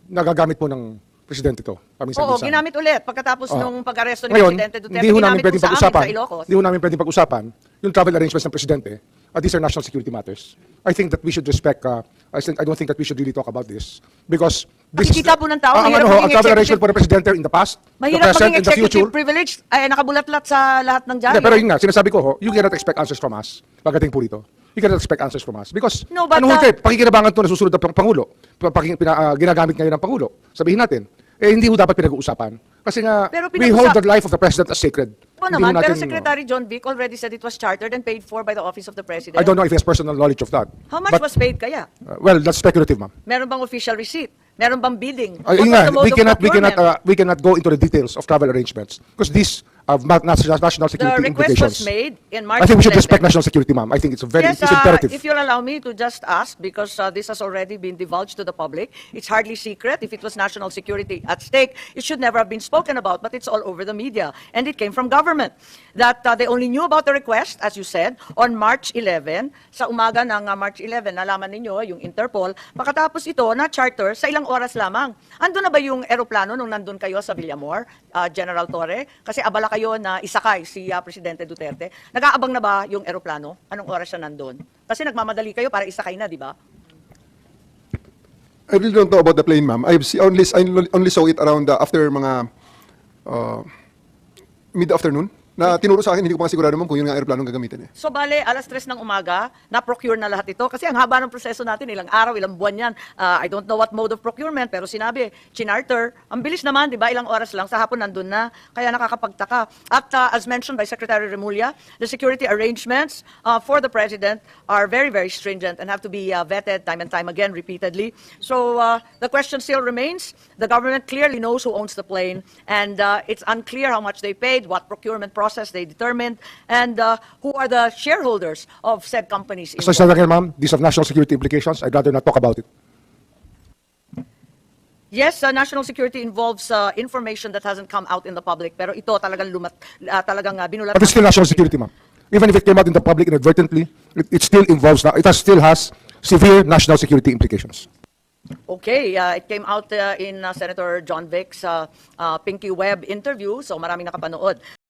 nagagamit po ng presidente to. Oo, ginamit ulit pagkatapos nung pag-aresto ni Ngayon, Presidente Duterte. hindi ho namin Ginamit po pwedeng sa amin pag-usapan. sa Ilocos. Hindi ho namin pwedeng pag-usapan yung travel arrangements ng presidente. These are national security matters. I think that we should respect, I don't think that we should really talk about this. Because this Nakikita po ng tao, ang mahirap ang maging travel arrangement executive- for the presidente in the past, the Mahirap present, maging and the future. executive privilege. Ay, nakabulat-lat sa lahat ng Hindi, dyaryo. pero yun nga, sinasabi ko ho, you cannot expect answers from us pagdating po rito. You cannot expect answers from us. Because, No, but, ano ho kayo, pakikinabangan to na susunod ng Pangulo. Ginagamit ngayon ng Pangulo. Sabihin natin, hindi ho dapat pinag-uusapan. Kasi nga, Pero we hold pinag-usap- the life of the president as sacred. Oo Hindi ho naman, pero natin, Secretary John Vic already said it was chartered and paid for by the Office of the President. I don't know if he has personal knowledge of that. How much But, was paid kaya? well, that's speculative, ma'am. Meron bang official receipt? Meron bang bidding? Yun What nga, was the mode of procurement? we cannot go into the details of travel arrangements because these of national The security request implications. was made in March I think we should 11. respect national security, ma'am. I think it's Yes, it's imperative. if you'll allow me to just ask, because this has already been divulged to the public, it's hardly secret. If it was national security at stake, it should never have been spoken about, but it's all over the media, and it came from government. That they only knew about the request, as you said, on March 11. Sa umaga ng March 11, nalaman ninyo, yung Interpol, pagkatapos ito, na-charter sa ilang oras lamang. Ando na ba yung eroplano nung nandun kayo sa Villamor, General Torre? Kasi abala kayo na isakay si Presidente Duterte. Nag-aabang na ba yung eroplano? Anong oras siya nandun? Kasi nagmamadali kayo para isakay na, di ba? I really don't know about the plane, ma'am. I only saw it around after mga mid-afternoon. Na tinuro sa akin, hindi ko pa sigurado, ma'am, kung yun nga aeroplanong gagamitin eh. So bale, alas 3 ng umaga, na-procure na lahat ito. Kasi ang haba ng proseso natin, ilang araw, ilang buwan yan. I don't know what mode of procurement, pero sinabi, chinarter, ang bilis naman, di ba? Ilang oras lang, sa hapon nandun na. Kaya nakakapagtaka. At as mentioned by Secretary Remulla, the security arrangements for the President are very, very stringent and have to be vetted time and time again, repeatedly. So the question still remains. The government clearly knows who owns the plane, and it's unclear how much they paid, what procurement process they determined, and who are the shareholders of said companies. So, Senator, ma'am, these have national security implications. I'd rather not talk about it. Yes, national security involves information that hasn't come out in the public, pero ito talagang binulat. But it's still national security, ma'am. Even if it came out in the public inadvertently, it still involves, still has severe national security implications. Okay, it came out in Senator John Vic's Pinky Web interview, so maraming nakapanood.